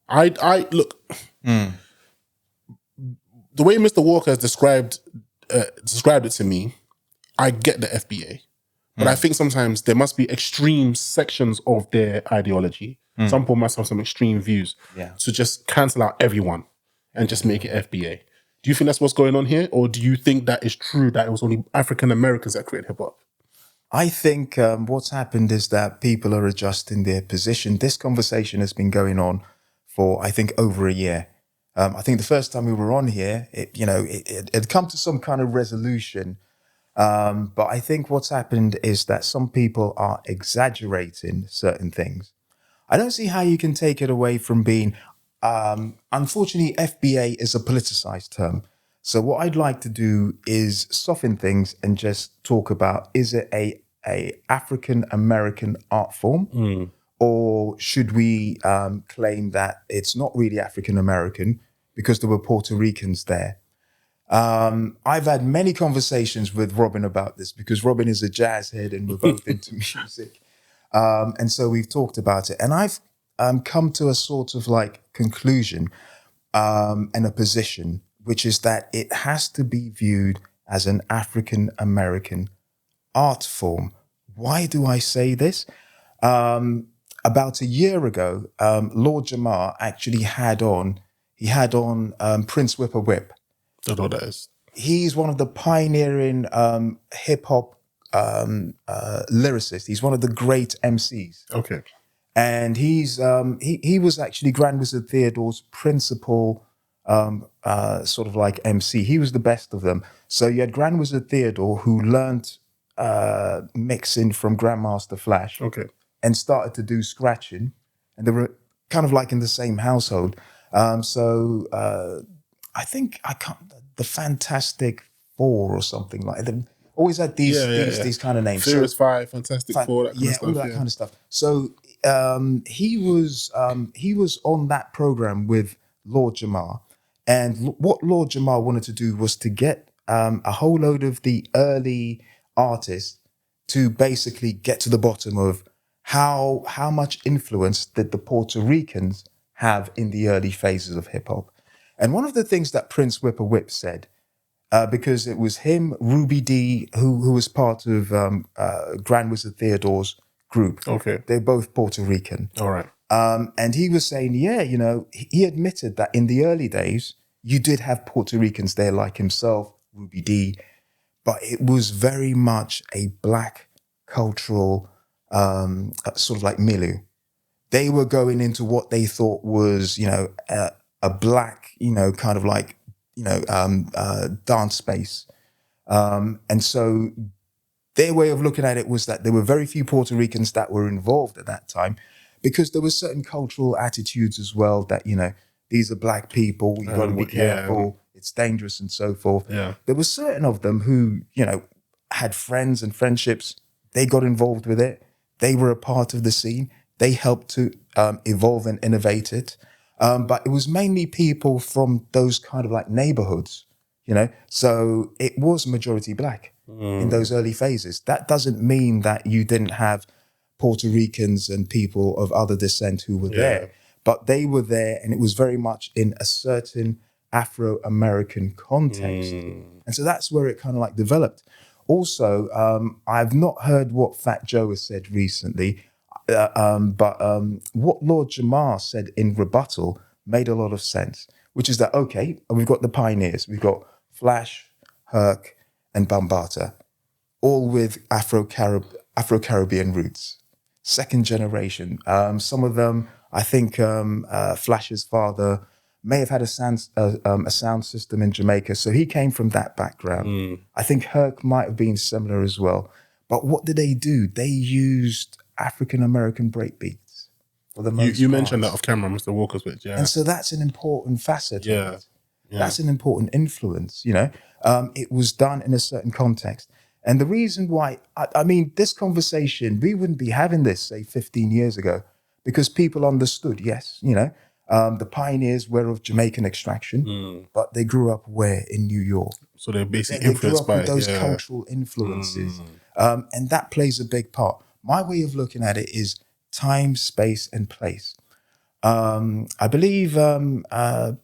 I look, the way Mr. Walker has described it to me, I get the FBA, but I think sometimes there must be extreme sections of their ideology. Some people must have some extreme views to just cancel out everyone and just make it FBA. Do you think that's what's going on here, or do you think that it's true that it was only African Americans that created hip hop? I think what's happened is that people are adjusting their position. This conversation has been going on for, I think, over a year. I think the first time we were on here, it had come to some kind of resolution. But I think what's happened is that some people are exaggerating certain things. I don't see how you can take it away from being, unfortunately, FBA is a politicized term. So what I'd like to do is soften things and just talk about, is it a African-American art form? Or should we claim that it's not really African-American because there were Puerto Ricans there? I've had many conversations with Robin about this because Robin is a jazz head and we're both into music. And so we've talked about it. And I've come to a sort of like conclusion and a position, which is that it has to be viewed as an African-American art form. Why do I say this? About a year ago, Lord Jamar actually had on Prince Whip. Don't know what that is. He's one of the pioneering hip-hop lyricists. He's one of the great MCs. Okay. And he was actually Grand Wizard Theodore's principal sort of like MC. He was the best of them. So you had Grand Wizard Theodore, who learned mixing from Grandmaster Flash. Okay. And started to do scratching. And they were kind of like in the same household. I think the Fantastic Four or something like that. Always had these kind of names. Furious Five, Fantastic Four, that kind of stuff. All that kind of stuff. So he was on that program with Lord Jamar, and what Lord Jamar wanted to do was to get a whole load of the early artists to basically get to the bottom of how much influence did the Puerto Ricans have in the early phases of hip hop. And one of the things that Prince Whip said, because it was him, Ruby D, who was part of Grand Wizard Theodore's group. Okay. They're both Puerto Rican. All right. And he was saying, he admitted that in the early days, you did have Puerto Ricans there like himself, Ruby D, but it was very much a black cultural sort of like milieu. They were going into what they thought was, a black, kind of like, dance space. And so their way of looking at it was that there were very few Puerto Ricans that were involved at that time because there were certain cultural attitudes as well that, these are black people, you've got to be careful, it's dangerous and so forth. Yeah. There were certain of them who, had friends and friendships. They got involved with it. They were a part of the scene. They helped to evolve and innovate it. But it was mainly people from those kind of like neighborhoods, So it was majority black in those early phases. That doesn't mean that you didn't have Puerto Ricans and people of other descent who were there. but they were there, and it was very much in a certain Afro-American context. And so that's where it kind of like developed. Also, I've not heard what Fat Joe has said recently, but what Lord Jamar said in rebuttal made a lot of sense, which is that, okay, we've got the pioneers, we've got Flash, Herc, and Bambaataa, all with Afro-Caribbean roots. Second generation. Some of them, I think Flash's father may have had a sound system in Jamaica, so he came from that background. I think Herc might have been similar as well. But what did they do? They used African-American breakbeats for the most You part. mentioned that off camera, Mr. Walker's with, yeah. And so that's an important facet of it. Yeah. That's an important influence, you know. It was done in a certain context. And the reason why, I mean, this conversation, we wouldn't be having this, say, 15 years ago, because people understood, yes, you know, the pioneers were of Jamaican extraction, but they grew up where? In New York. So they're basically They grew influenced up by with those cultural influences. And that plays a big part. My way of looking at it is time, space, and place. I believe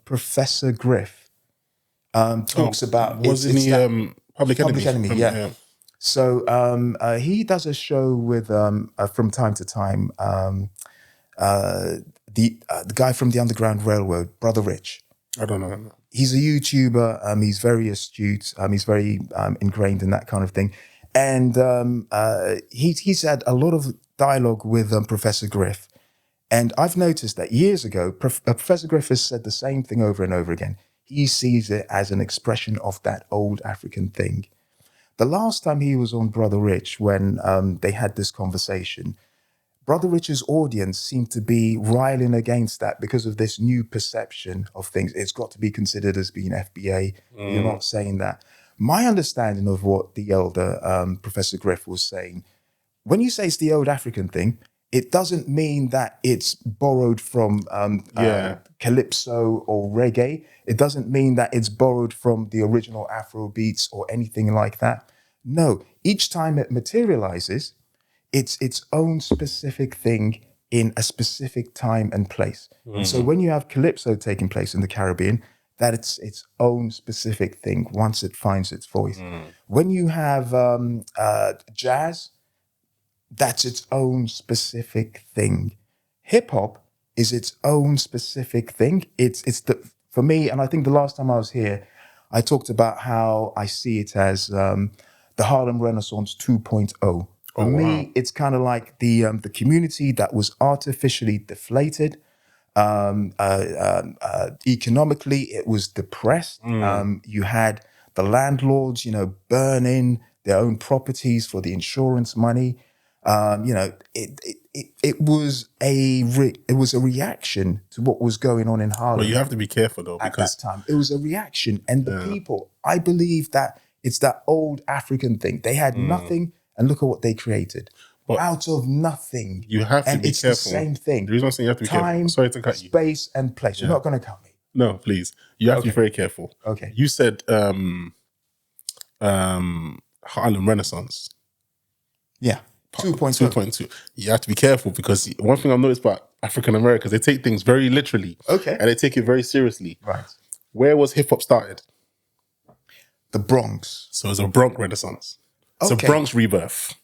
Professor Griff talks about... Wasn't it's he that- Public Enemy? Enemy, yeah. So he does a show with, from time to time, the guy from the Underground Railroad, Brother Rich. I don't know. He's a YouTuber. He's very astute. He's very ingrained in that kind of thing. And he's had a lot of dialogue with Professor Griff. And I've noticed that years ago, Professor Griff has said the same thing over and over again. He sees it as an expression of that old African thing. The last time he was on Brother Rich, when they had this conversation, Brother Rich's audience seemed to be riling against that because of this new perception of things. It's got to be considered as being FBA. You're not saying that. My understanding of what the elder Professor Griff was saying, when you say it's the old African thing, it doesn't mean that it's borrowed from calypso or reggae. It doesn't mean that it's borrowed from the original Afro beats or anything like that. No, each time it materializes, it's its own specific thing in a specific time and place. And so when you have calypso taking place in the Caribbean, that it's its own specific thing once it finds its voice. When you have jazz, that's its own specific thing. Hip hop is its own specific thing. It's for me, and I think the last time I was here, I talked about how I see it as the Harlem Renaissance 2.0. For me, it's kind of like the community that was artificially deflated. Economically, it was depressed. You had the landlords, burning their own properties for the insurance money. It was a reaction to what was going on in Harlem. But you have to be careful though, at because that time. It was a reaction, and the people, I believe that it's that old African thing. They had nothing, and look at what they created. But out of nothing. You have to and be it's careful. The same thing. The reason I'm saying you have to be Time, careful. Sorry to cut you. Space, and place. You're not going to cut me. No, please. You have to be very careful. Okay. You said Harlem Renaissance. Yeah. 2.2. 2.2. You have to be careful because one thing I've noticed about African Americans, they take things very literally. Okay. And they take it very seriously. Right. Where was hip hop started? The Bronx. So it's a Bronx Renaissance. It's a Bronx rebirth.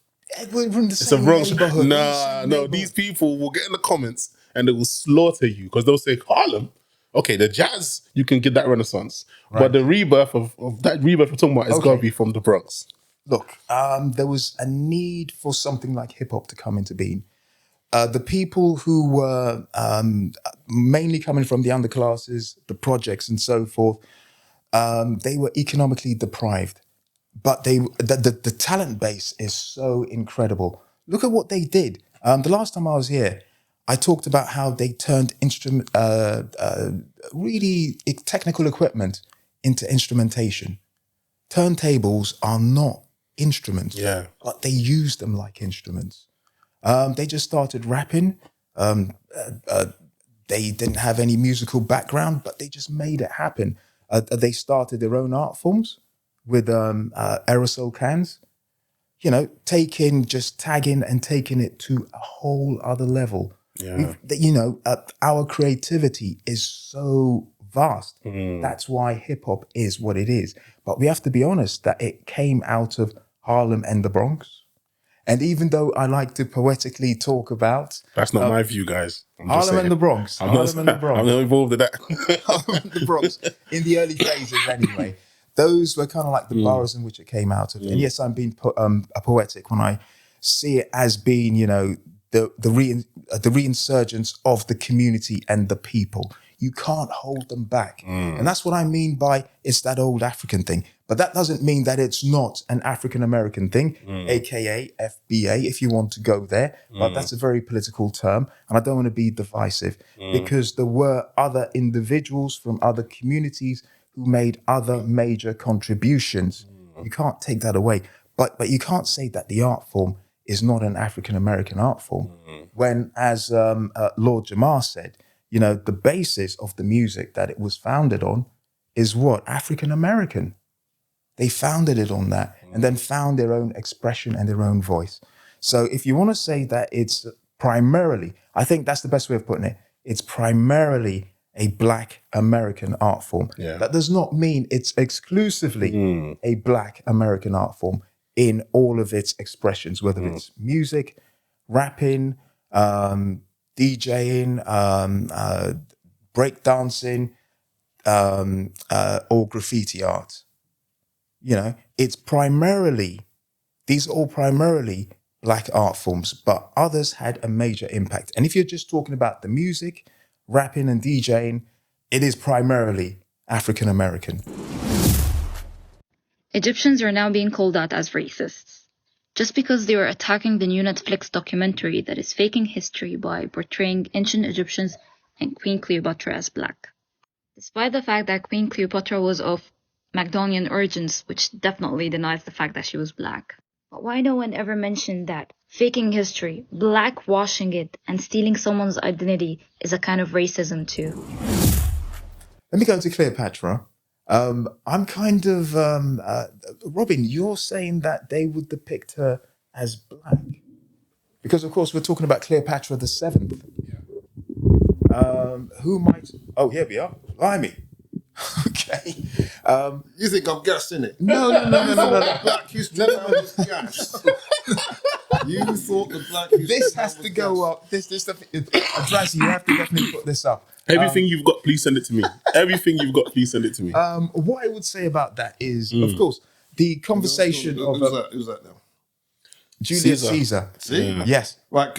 We're in the It's a same Bronx. neighborhood. No. These people will get in the comments and they will slaughter you because they'll say Harlem. Okay, the jazz, you can get that Renaissance. Right. But the rebirth of that rebirth we're talking about is got to be from the Bronx. Look, there was a need for something like hip hop to come into being. The people who were mainly coming from the underclasses, the projects and so forth, they were economically deprived. But the talent base is so incredible. Look at what they did. The last time I was here, I talked about how they turned really technical equipment into instrumentation. Turntables are not instruments, but they use them like instruments. They just started rapping. They didn't have any musical background, but they just made it happen. They started their own art forms with aerosol cans, tagging and taking it to a whole other level. Yeah. Our creativity is so vast. That's why hip hop is what it is. But we have to be honest that it came out of Harlem and the Bronx. And even though I like to poetically talk about That's not my view, guys. I'm just Harlem saying. and the Bronx, I'm Harlem and the Bronx, I'm not involved in that. Harlem and the Bronx, in the early phases anyway, those were kind of like the boroughs in which it came out of. And yes, I'm being a poetic when I see it as being, the reinsurgence of the community and the people. You can't hold them back. And that's what I mean by it's that old African thing. But that doesn't mean that it's not an African American thing, aka FBA, if you want to go there. But that's a very political term. And I don't want to be divisive because there were other individuals from other communities who made other major contributions. You can't take that away. But you can't say that the art form is not an African American art form. When, as Lord Jamar said, the basis of the music that it was founded on is what? African American. They founded it on that and then found their own expression and their own voice. So if you want to say that it's primarily, I think that's the best way of putting it, it's primarily a Black American art form. Yeah. That does not mean it's exclusively a Black American art form in all of its expressions, whether it's music, rapping, DJing, breakdancing, or graffiti art. It's primarily, these are all primarily Black art forms, but others had a major impact. And if you're just talking about the music, rapping and DJing, it is primarily African American. Egyptians are now being called out as racists, just because they were attacking the new Netflix documentary that is faking history by portraying ancient Egyptians and Queen Cleopatra as Black. Despite the fact that Queen Cleopatra was of Macedonian origins, which definitely denies the fact that she was Black. But why no one ever mentioned that faking history, blackwashing it, and stealing someone's identity is a kind of racism too? Let me go to Cleopatra. I'm kind of, Robin, you're saying that they would depict her as Black. Because, of course, we're talking about Cleopatra the 7th. Who might... Oh, here we are. Blimey. Okay. You think I'm gassing it? No. Black History Month was gassed. You thought the Black History This has Month to was go gassed. up. Drazzy, you have to definitely put this up. Everything you've got, please send it to me. Everything you've got, please send it to me. What I would say about that is, of course, the conversation Who's of... that? Who's that now? Julius Caesar. See? Yeah. Yes. Right,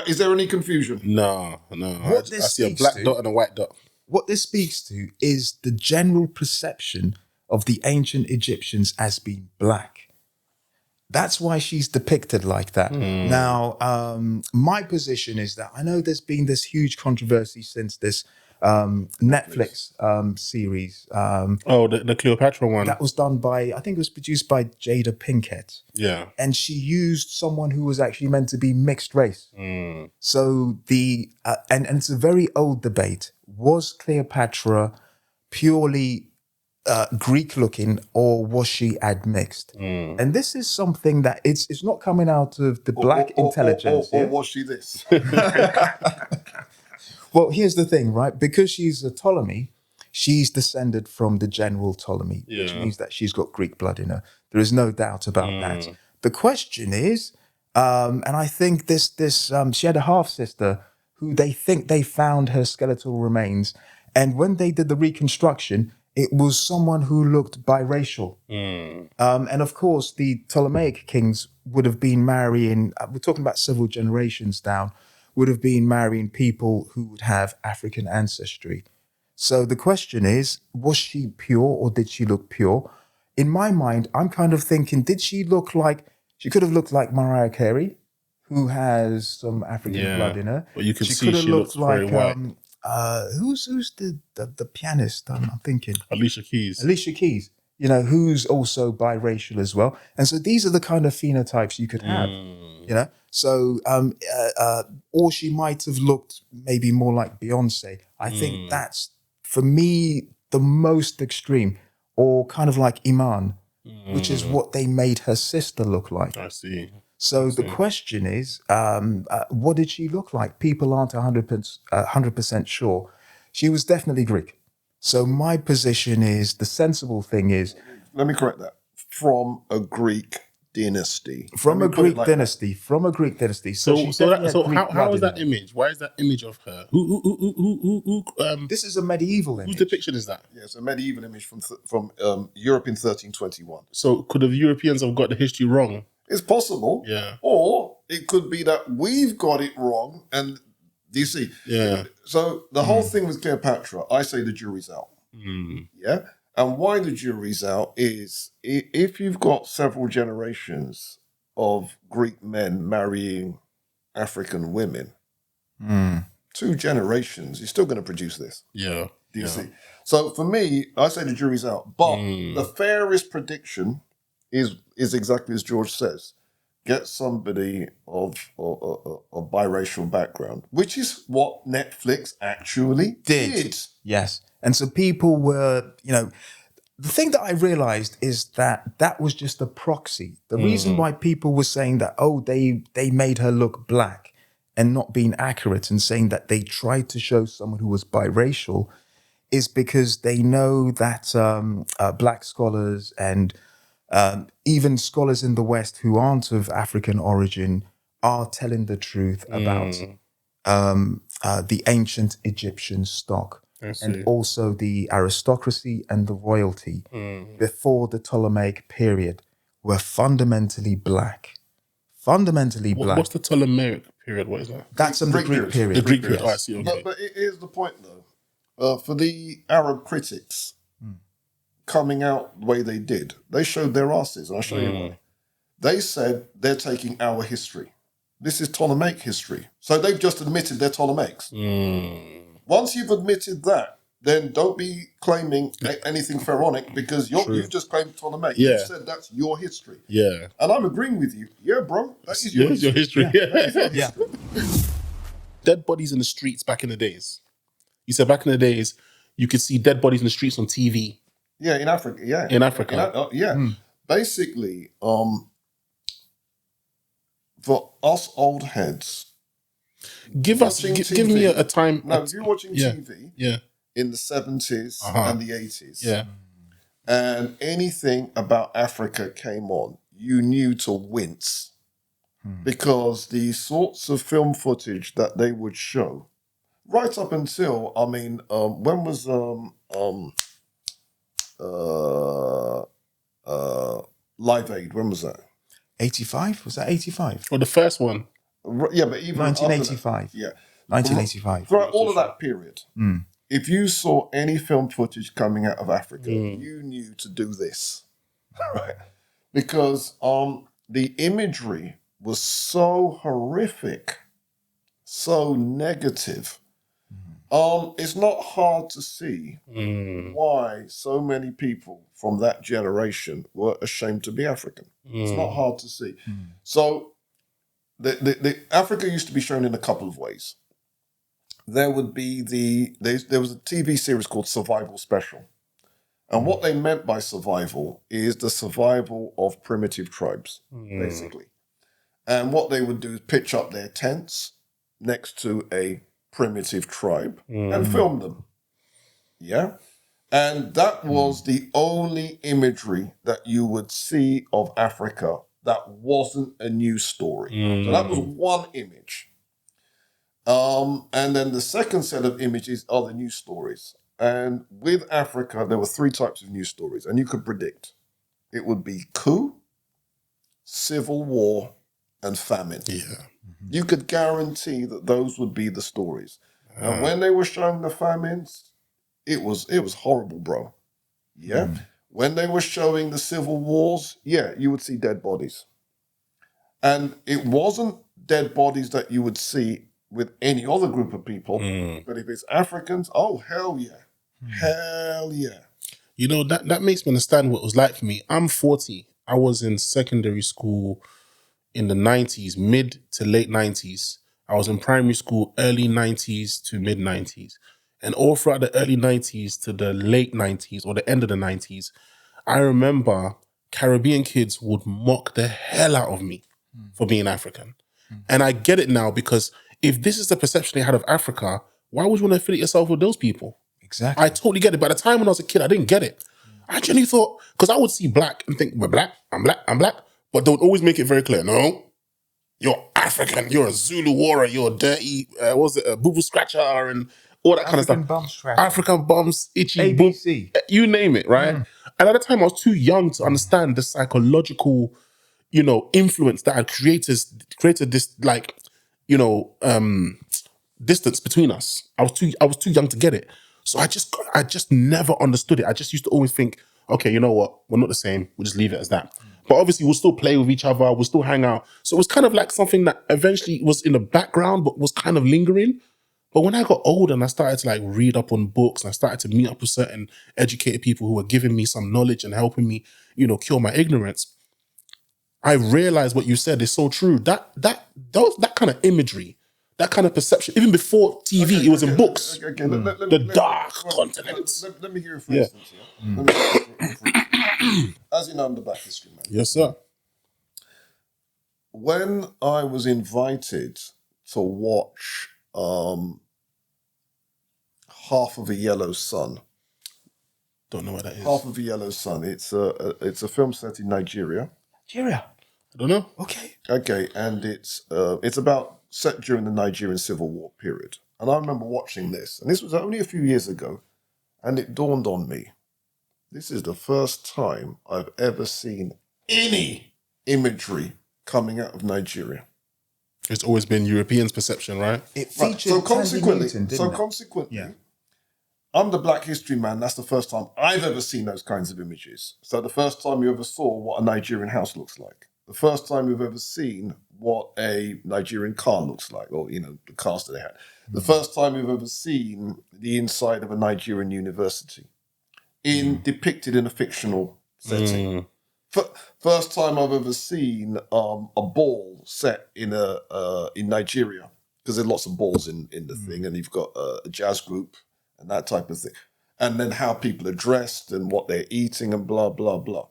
is there any confusion? No. What I this see a speaks black to- dot and a white dot. What this speaks to is the general perception of the ancient Egyptians as being Black. That's why she's depicted like that. Now, my position is that I know there's been this huge controversy since this Netflix series. The Cleopatra one. That was done by, I think it was produced by Jada Pinkett. Yeah. And she used someone who was actually meant to be mixed race. So and it's a very old debate. Was Cleopatra purely Greek looking or was she admixed? And this is something that it's not coming out of the Black intelligence. Or was she this? Well, here's the thing, right? Because she's a Ptolemy, she's descended from the general Ptolemy, which means that she's got Greek blood in her. There is no doubt about that. The question is, and I think this she had a half sister who they think they found her skeletal remains, and when they did the reconstruction, it was someone who looked biracial. And of course, the Ptolemaic kings would have been marrying. We're talking about several generations down. Would have been marrying people who would have African ancestry. So the question is, was she pure or did she look pure? In my mind, I'm kind of thinking, did she look like, she could have looked like Mariah Carey, who has some African blood in her. Well, you can see could have she looks very white. Who's the pianist? I'm thinking. Alicia Keys. Alicia Keys, who's also biracial as well. And so these are the kind of phenotypes you could have, So, or she might have looked maybe more like Beyonce. I think that's, for me, the most extreme, or kind of like Iman, which is what they made her sister look like. I see. So the question is, what did she look like? People aren't 100% sure. She was definitely Greek. So my position is, the sensible thing is, Let me correct that. From a Greek dynasty. from Let a me put it Greek like that. dynasty, from a Greek dynasty. So, she so, definitely that, so had Greek how blood is in that her. image? Why is that image of her? This is a medieval Whose image. depiction is that? Yeah, it's a medieval image from Europe in 1321. So could the Europeans have got the history wrong? It's possible. Yeah. Or it could be that we've got it wrong. And do you see? Yeah. So the whole thing with Cleopatra, I say the jury's out. Yeah. And why the jury's out is if you've got several generations of Greek men marrying African women, 2 generations, you're still going to produce this. Yeah. Do you see? So for me, I say the jury's out. But the fairest prediction is exactly as George says. Get somebody of a biracial background, which is what Netflix actually did. Yes. And so people were, the thing that I realized is that that was just a proxy. The reason why people were saying that, they made her look black and not being accurate and saying that they tried to show someone who was biracial is because they know that black scholars and even scholars in the West who aren't of African origin are telling the truth about the ancient Egyptian stock and also the aristocracy and the royalty before the Ptolemaic period were fundamentally black. Fundamentally black. What's the Ptolemaic period? What is that? That's in the Greek period. The Greek period. Yes. Oh, I see. Okay. But here's the point, though. For the Arab critics coming out the way they did, they showed their asses, and I'll show you why. They said they're taking our history. This is Ptolemaic history. So they've just admitted they're Ptolemaics. Once you've admitted that, then don't be claiming anything pharaonic because you've just claimed Ptolemaic. Yeah. You've said that's your history. Yeah. And I'm agreeing with you. Yeah, bro. That is your history. Yeah. Dead bodies in the streets back in the days. You said back in the days, you could see dead bodies in the streets on TV. Yeah, in Africa. Yeah. In Africa. Basically, for us old heads, give me a time. No, if you're watching TV in the 70s and the 80s, and anything about Africa came on, you knew to wince because the sorts of film footage that they would show, right up until, when was Live Aid? When was that? 85? Was that 85? Or the first one? Yeah, but even 1985. Yeah. 1985. Throughout all of that period, if you saw any film footage coming out of Africa, you knew to do this, right? Because the imagery was so horrific, so negative. It's not hard to see why so many people from that generation were ashamed to be African. It's not hard to see. So the Africa used to be shown in a couple of ways. There would be there was a TV series called Survival Special. And what they meant by survival is the survival of primitive tribes, basically. And what they would do is pitch up their tents next to a primitive tribe and film them. Yeah? And that was the only imagery that you would see of Africa that wasn't a news story. So that was one image. And then the second set of images are the news stories. And with Africa, there were 3 types of news stories, and you could predict. It would be coup, civil war, and famine. Yeah. You could guarantee that those would be the stories. And when they were showing the famines, it was horrible, bro. Yeah. When they were showing the civil wars, you would see dead bodies. And it wasn't dead bodies that you would see with any other group of people. But if it's Africans, oh, hell yeah. Hell yeah. You know, that makes me understand what it was like for me. I'm 40. I was in secondary school in the 90s, mid to late 90s. I was in primary school, early 90s to mid 90s. And all throughout the early 90s to the late 90s or the end of the 90s, I remember Caribbean kids would mock the hell out of me. for being African. And I get it now, because if this is the perception they had of Africa, why would you want to affiliate yourself with those people? Exactly. I totally get it. By the time when I was a kid, I didn't get it. I genuinely thought, because I would see black and think, we're black, I'm black, I'm black. But they would always make it very clear, no, you're African, you're a Zulu warrior, you're a dirty, a boo-boo scratcher and all that kind of African stuff. bum scratcher. African bums, itchy, boom, ABC. you name it, right? And at the time, I was too young to understand the psychological, influence that had created this, like, distance between us. I was too young to get it. So I just never understood it. I just used to always think, okay, you know what? We're not the same. We'll just leave it as that. But obviously, we'll still play with each other. We'll still hang out. So it was kind of like something that eventually was in the background, but was kind of lingering. But when I got older and I started to like read up on books and I started to meet up with certain educated people who were giving me some knowledge and helping me, cure my ignorance, I realized what you said is so true. That kind of imagery, that kind of perception, even before TV, it was in books. The dark continents. Let me hear it for instance. Yeah? Let me hear it for instance. As you know, I'm the Black History Man. Yes, sir. When I was invited to watch Half of a Yellow Sun. Don't know what that is. Half of a Yellow Sun. It's a film set in Nigeria. Nigeria. I don't know. Okay, and it's about set during the Nigerian Civil War period. And I remember watching this, and this was only a few years ago, and it dawned on me, this is the first time I've ever seen any imagery coming out of Nigeria. It's always been Europeans' perception, right? It featured So consequently, Tandy Newton, didn't it? I'm the Black History Man. That's the first time I've ever seen those kinds of images. So the first time you ever saw what a Nigerian house looks like. The first time you've ever seen what a Nigerian car looks like, or, the cars that they had. The first time you've ever seen the inside of a Nigerian university depicted in a fictional setting. First time I've ever seen a ball set in Nigeria, because there's lots of balls in the thing, and you've got a jazz group and that type of thing. And then how people are dressed and what they're eating and blah, blah, blah.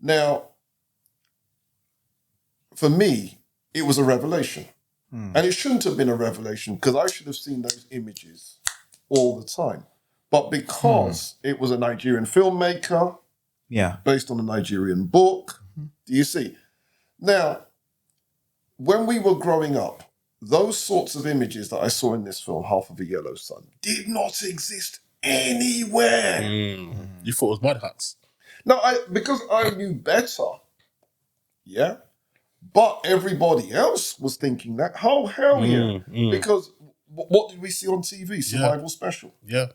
Now, for me, it was a revelation. And it shouldn't have been a revelation, because I should have seen those images all the time. But because it was a Nigerian filmmaker, based on a Nigerian book, do you see? Now, when we were growing up, those sorts of images that I saw in this film, Half of a Yellow Sun, did not exist anywhere. You thought it was mud huts? No, because I knew better. Yeah. But everybody else was thinking that. Oh, hell yeah. Because what did we see on TV? Survival Special. Yeah.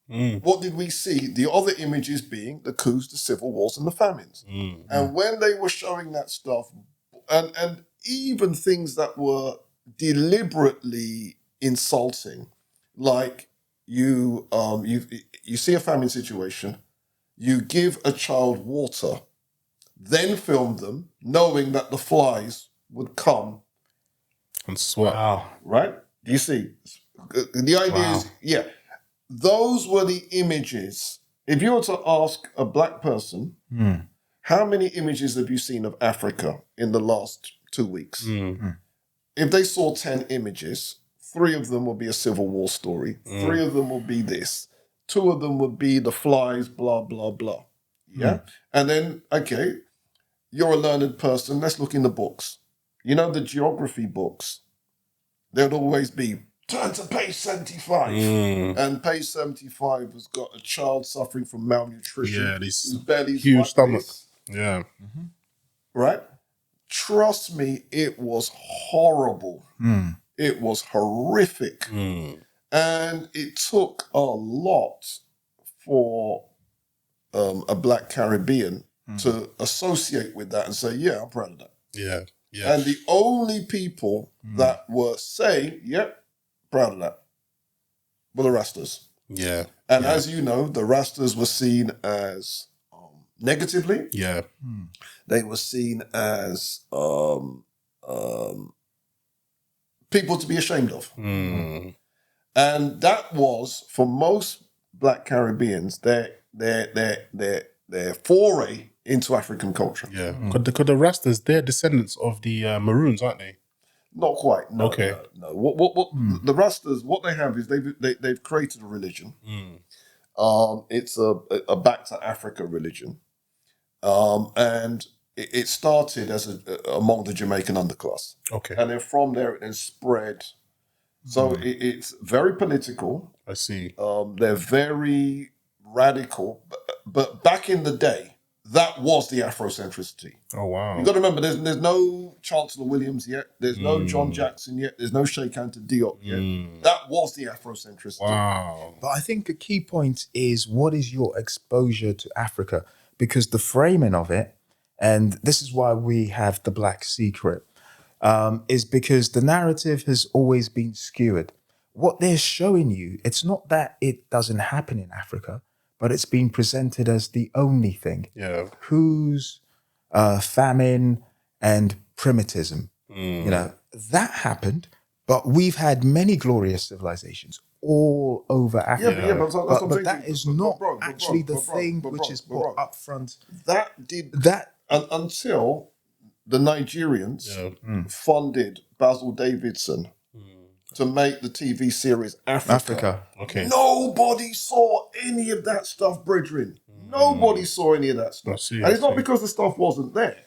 What did we see? The other images being the coups, the civil wars, and the famines. And when they were showing that stuff, and even things that were deliberately insulting, like you see a famine situation, you give a child water, then film them, knowing that the flies would come and sweat. Wow. Right? Do you see? The idea is, those were the images. If you were to ask a black person, how many images have you seen of Africa in the last 2 weeks? If they saw 10 images, 3 of them would be a Civil War story. 3 of them would be this. 2 of them would be the flies, blah, blah, blah. Yeah? And then, okay, you're a learned person. Let's look in the books. You know, the geography books, there would always be, turn to page 75. And page 75 has got a child suffering from malnutrition. Yeah, this belly's huge like stomach. this. Yeah. Right? Trust me, it was horrible. It was horrific. And it took a lot for a black Caribbean to associate with that and say, yeah, I'm proud of that. Yeah. Yeah. And the only people that were saying, yep, proud of that, were the Rastas. Yeah. And as you know, the Rastas were seen as negatively. Yeah. They were seen as people to be ashamed of. And that was, for most black Caribbeans, their foray into African culture. Yeah. Because the Rastas, they're descendants of the Maroons, aren't they? Not quite. No, Okay. no. What the Rastas? What they have is they've created a religion. It's a back to Africa religion, and it started as among the Jamaican underclass. Okay. And then from there it then spread. So it's very political. I see. They're very radical, but back in the day, that was the Afrocentricity. Oh, wow. You got to remember, there's no Chancellor Williams yet. There's no John Jackson yet. There's no Sheikh Anta Diop yet. That was the Afrocentricity. Wow. But I think a key point is, what is your exposure to Africa? Because the framing of it, and this is why we have the Black Secret, is because the narrative has always been skewered. What they're showing you, it's not that it doesn't happen in Africa, but it's been presented as the only thing. Yeah. Whose famine and primitivism, that happened, but we've had many glorious civilizations all over Africa. But that is not actually the thing which is put up front. Until the Nigerians funded Basil Davidson to make the TV series Africa. Okay. Nobody saw any of that stuff, brethren. Nobody saw any of that stuff. And it's not because the stuff wasn't there.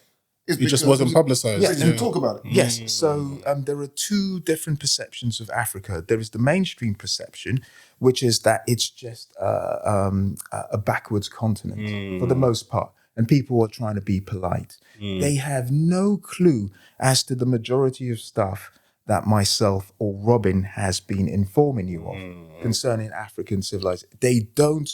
It just wasn't publicized. Yes. And talk about it. Yes. So there are two different perceptions of Africa. There is the mainstream perception, which is that it's just a backwards continent for the most part. And people are trying to be polite. They have no clue as to the majority of stuff that myself or Robin has been informing you of concerning African civilization. They don't.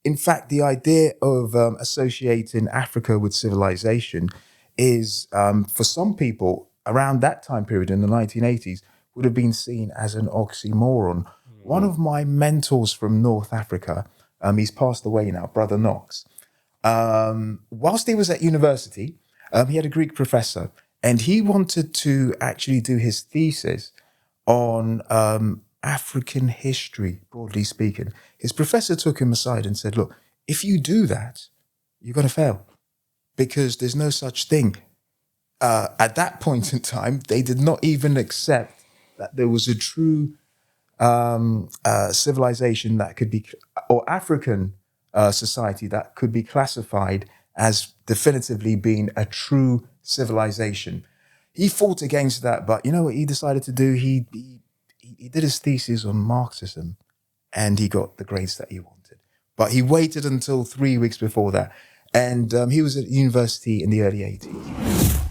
In fact, the idea of associating Africa with civilization is, for some people, around that time period in the 1980s, would have been seen as an oxymoron. One of my mentors from North Africa, he's passed away now, Brother Knox, whilst he was at university, he had a Greek professor, and he wanted to actually do his thesis on African history, broadly speaking. His professor took him aside and said, look, if you do that, you're going to fail, because there's no such thing. At that point in time, they did not even accept that there was a true civilization that could be, or African society that could be classified as definitively being a true civilization. He fought against that, but you know what he decided to do? He did his thesis on Marxism, and he got the grades that he wanted. But he waited until 3 weeks before that, and he was at university in the early 80s.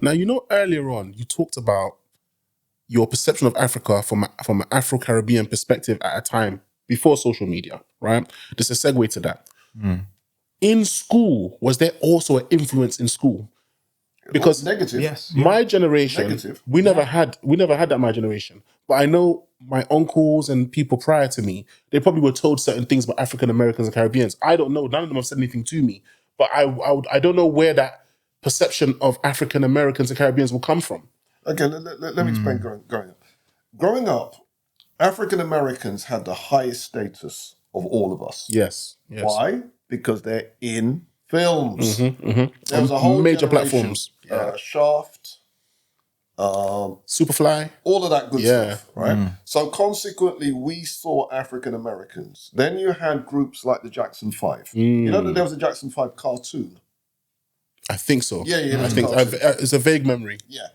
Now, earlier on, you talked about your perception of Africa from an Afro-Caribbean perspective at a time before social media, right? Just a segue to that. In school, was there also an influence in school? Because negative. Yes. My generation, Negative. we never had that, my generation. But I know my uncles and people prior to me, they probably were told certain things about African Americans and Caribbeans. I don't know. None of them have said anything to me. But I don't know where that perception of African Americans and Caribbeans will come from. Okay, let me explain growing up. Growing up, African Americans had the highest status of all of us. Yes. Why? Because they're in films. There was a whole major generation, platforms. Shaft, Superfly. all of that good Yeah. stuff, right? So consequently, we saw African Americans. Then you had groups like the Jackson 5. You know that there was a Jackson 5 cartoon? I think so. Yeah, I think it's a vague memory. Yeah.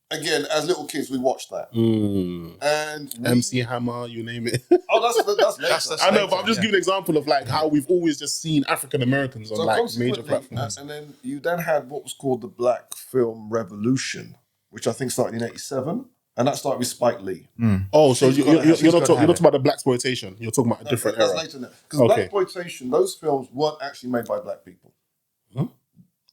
Again, as little kids, we watched that. And MC Hammer, you name it. Oh, that's later. I know, but I'm just giving an example of like how we've always just seen African Americans on like major platforms. And then you then had what was called the Black Film Revolution, which I think started in '87, and that started with Spike Lee. Oh, so you're not talking about the blaxploitation. You're talking about a different era. That's later now. Because blaxploitation, those films weren't actually made by black people.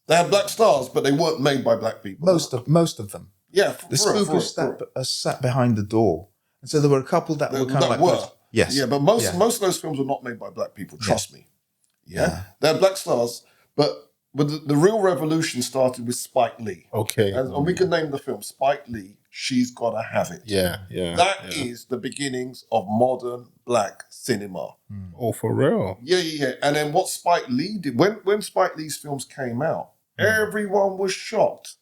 They had black stars, but they weren't made by black people. Most of them. Yeah, The spookers sat behind the door, and so there were a couple that were kind of like yes, yeah, but most of those films were not made by black people. Trust me. Yeah, they're black stars, but but the real revolution started with Spike Lee. Okay. And we can name the film Spike Lee, She's Gotta Have It. Yeah. That is the beginnings of modern black cinema. Oh, for real? Yeah. And then what Spike Lee did, when Spike Lee's films came out, everyone was shocked.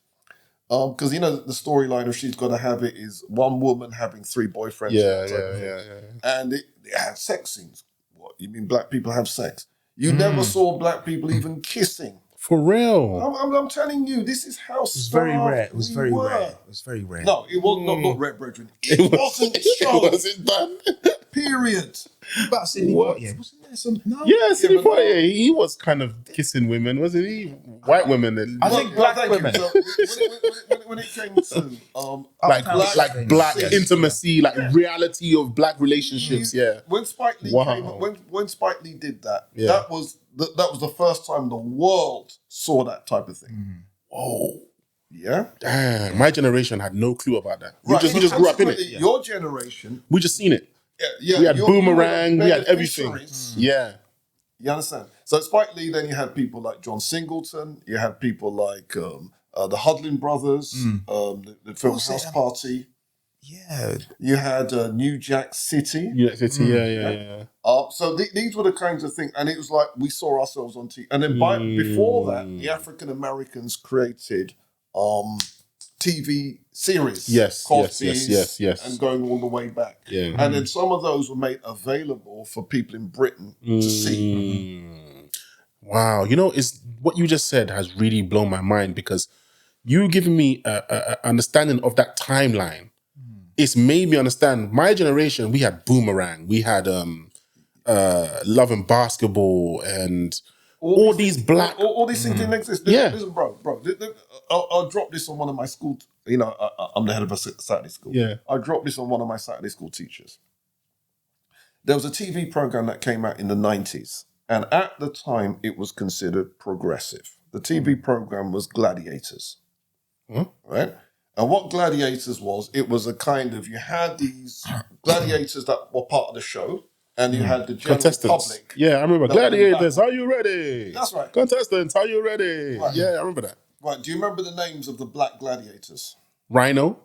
Because, you know, the storyline of She's Gotta Have It is one woman having 3 boyfriends. Yeah. And it had sex scenes. What, you mean black people have sex? You never saw black people even kissing. For real? I'm telling you, this is how It was very rare. It was very rare. It was very rare. No, it was not rare, brethren. It wasn't shown. It wasn't done. Period. About Sidney Poitier, wasn't there some? No. Yeah, Sidney but no. Poitier, he was kind of kissing women, wasn't he? White women. I think black thank you. women. So, when it came to like black sex, intimacy, like reality of black relationships. Yeah. when Spike Lee came, when Spike Lee did that, Yeah. that was the first time the world saw that type of thing. Oh, Yeah, damn! My generation had no clue about that. We right. just grew up in it. Consequently, your generation, We just seen it. yeah, We had you're Boomerang. the We had everything. beneficiaries. Yeah. You understand? So Spike Lee, then you had people like John Singleton. You had people like the Hudlin brothers, the film What's it? House Party. Yeah. You had New Jack City. Yeah. Yeah. So these were the kinds of things. And it was like we saw ourselves on TV. And then before that, the African Americans created TV series. Yes. And going all the way back. Yeah. And then some of those were made available for people in Britain to see. Wow. You know, it's what you just said has really blown my mind because you giving me a understanding of that timeline. It's made me understand. My generation, we had Boomerang, we had Love and Basketball, and all these black. All these things didn't exist. Listen, bro. I'll drop this on one of my school. You know, I'm the head of a Saturday school. Yeah. I dropped this on one of my Saturday school teachers. There was a TV program that came out in the 90s, and at the time it was considered progressive. The TV program was Gladiators, right? And what Gladiators was, it was a kind of, you had these gladiators that were part of the show, and you had the general Contestants. public. Yeah, I remember. that were in the Gladiators, back. are you ready? That's right. Contestants, are you ready? Right. Yeah, I remember that. Right, do you remember the names of the black gladiators? Rhino.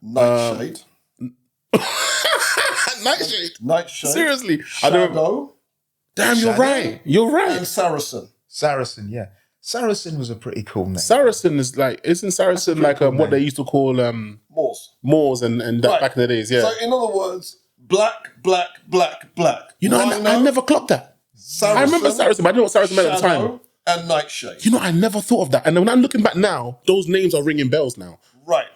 Nightshade. Nightshade. Nightshade. Seriously. I don't. Shadow. Damn, you're right. You're right. And Saracen. Saracen, yeah. Saracen was a pretty cool name. Saracen is like, isn't Saracen like cool what name. they used to call Moors. Moors and that Right. back in the days? Yeah. So in other words, black. You know, I never clocked that. Saracen, I remember Saracen, but I didn't know what Saracen meant at the time. Shadow, and Nightshade. You know, I never thought of that. And when I'm looking back now, those names are ringing bells now. Right.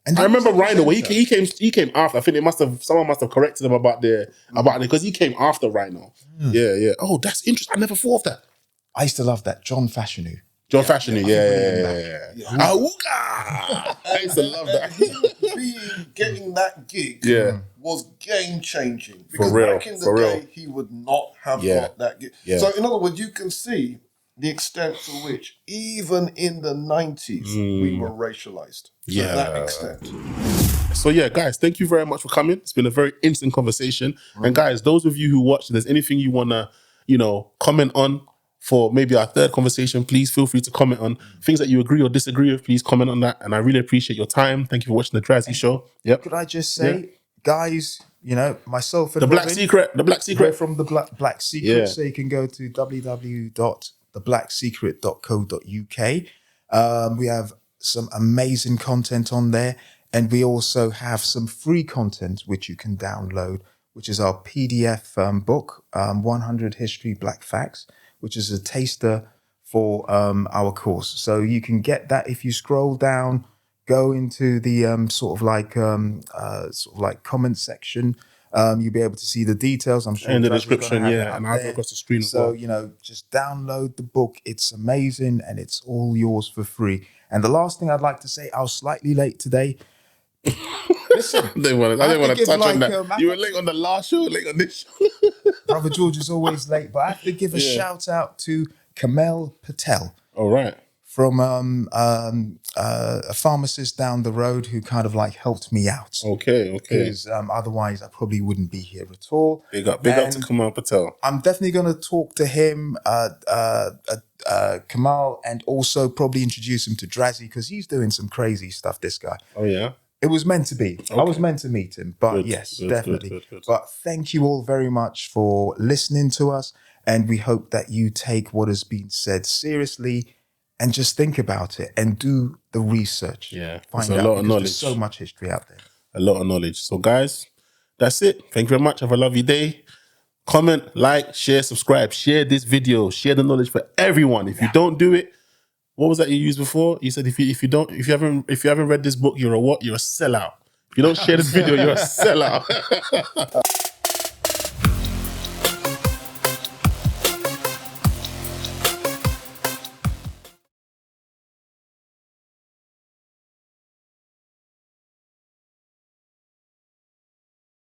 And I remember Rhino. Well, he he came after. I think someone must have corrected him about it because he came after Rhino. Yeah. Oh, that's interesting. I never thought of that. I used to love that. John Fashanu. John Fashanu. Yeah. Awooga! I used to love that. Getting that gig was game changing. Because real, back in the for real. day, he would not have got that gig. Yeah. So in other words, you can see the extent to which even in the 90s, we were racialized to that extent. So yeah, guys, thank you very much for coming. It's been a very interesting conversation. And guys, those of you who watch, if there's anything you wanna, comment on for maybe our third conversation, please feel free to comment on things that you agree or disagree with. Please comment on that. And I really appreciate your time. Thank you for watching the Drazzy Show. Yep. Could I just say, guys, myself and The Black Robin, Secret. we're from the Black Secret. Yeah. So you can go to www.theblacksecret.co.uk. We have some amazing content on there. And we also have some free content which you can download, which is our PDF book, 100 History Black Facts, which is a taster for our course. So you can get that if you scroll down, go into the sort of like comment section. You'll be able to see the details. I'm sure In the Drazzy's gonna description, have yeah, that and up I'll there. go across the screen as So, well. just download the book. It's amazing and it's all yours for free. And the last thing I'd like to say, I was slightly late today. Listen, I didn't want to give touch on like, that. You were late on the last show, late on this show. Brother George is always late, but I have to give a shout out to Kamel Patel All right. from a pharmacist down the road who kind of like helped me out. Okay. Because otherwise I probably wouldn't be here at all. Big up to Kamal Patel. I'm definitely going to talk to him, Kamal, and also probably introduce him to Drazzy because he's doing some crazy stuff, this guy. Oh, yeah? It was meant to be. Okay. I was meant to meet him, but yes, definitely. Good. But thank you all very much for listening to us, and we hope that you take what has been said seriously and just think about it and do the research. Yeah, find out, a lot of knowledge. There's so much history out there. A lot of knowledge. So guys, that's it. Thank you very much. Have a lovely day. Comment, like, share, subscribe, share this video, share the knowledge for everyone. If you don't do it, what was that you used before? You said if you haven't read this book, you're a what? You're a sellout. If you don't share this video, you're a sellout.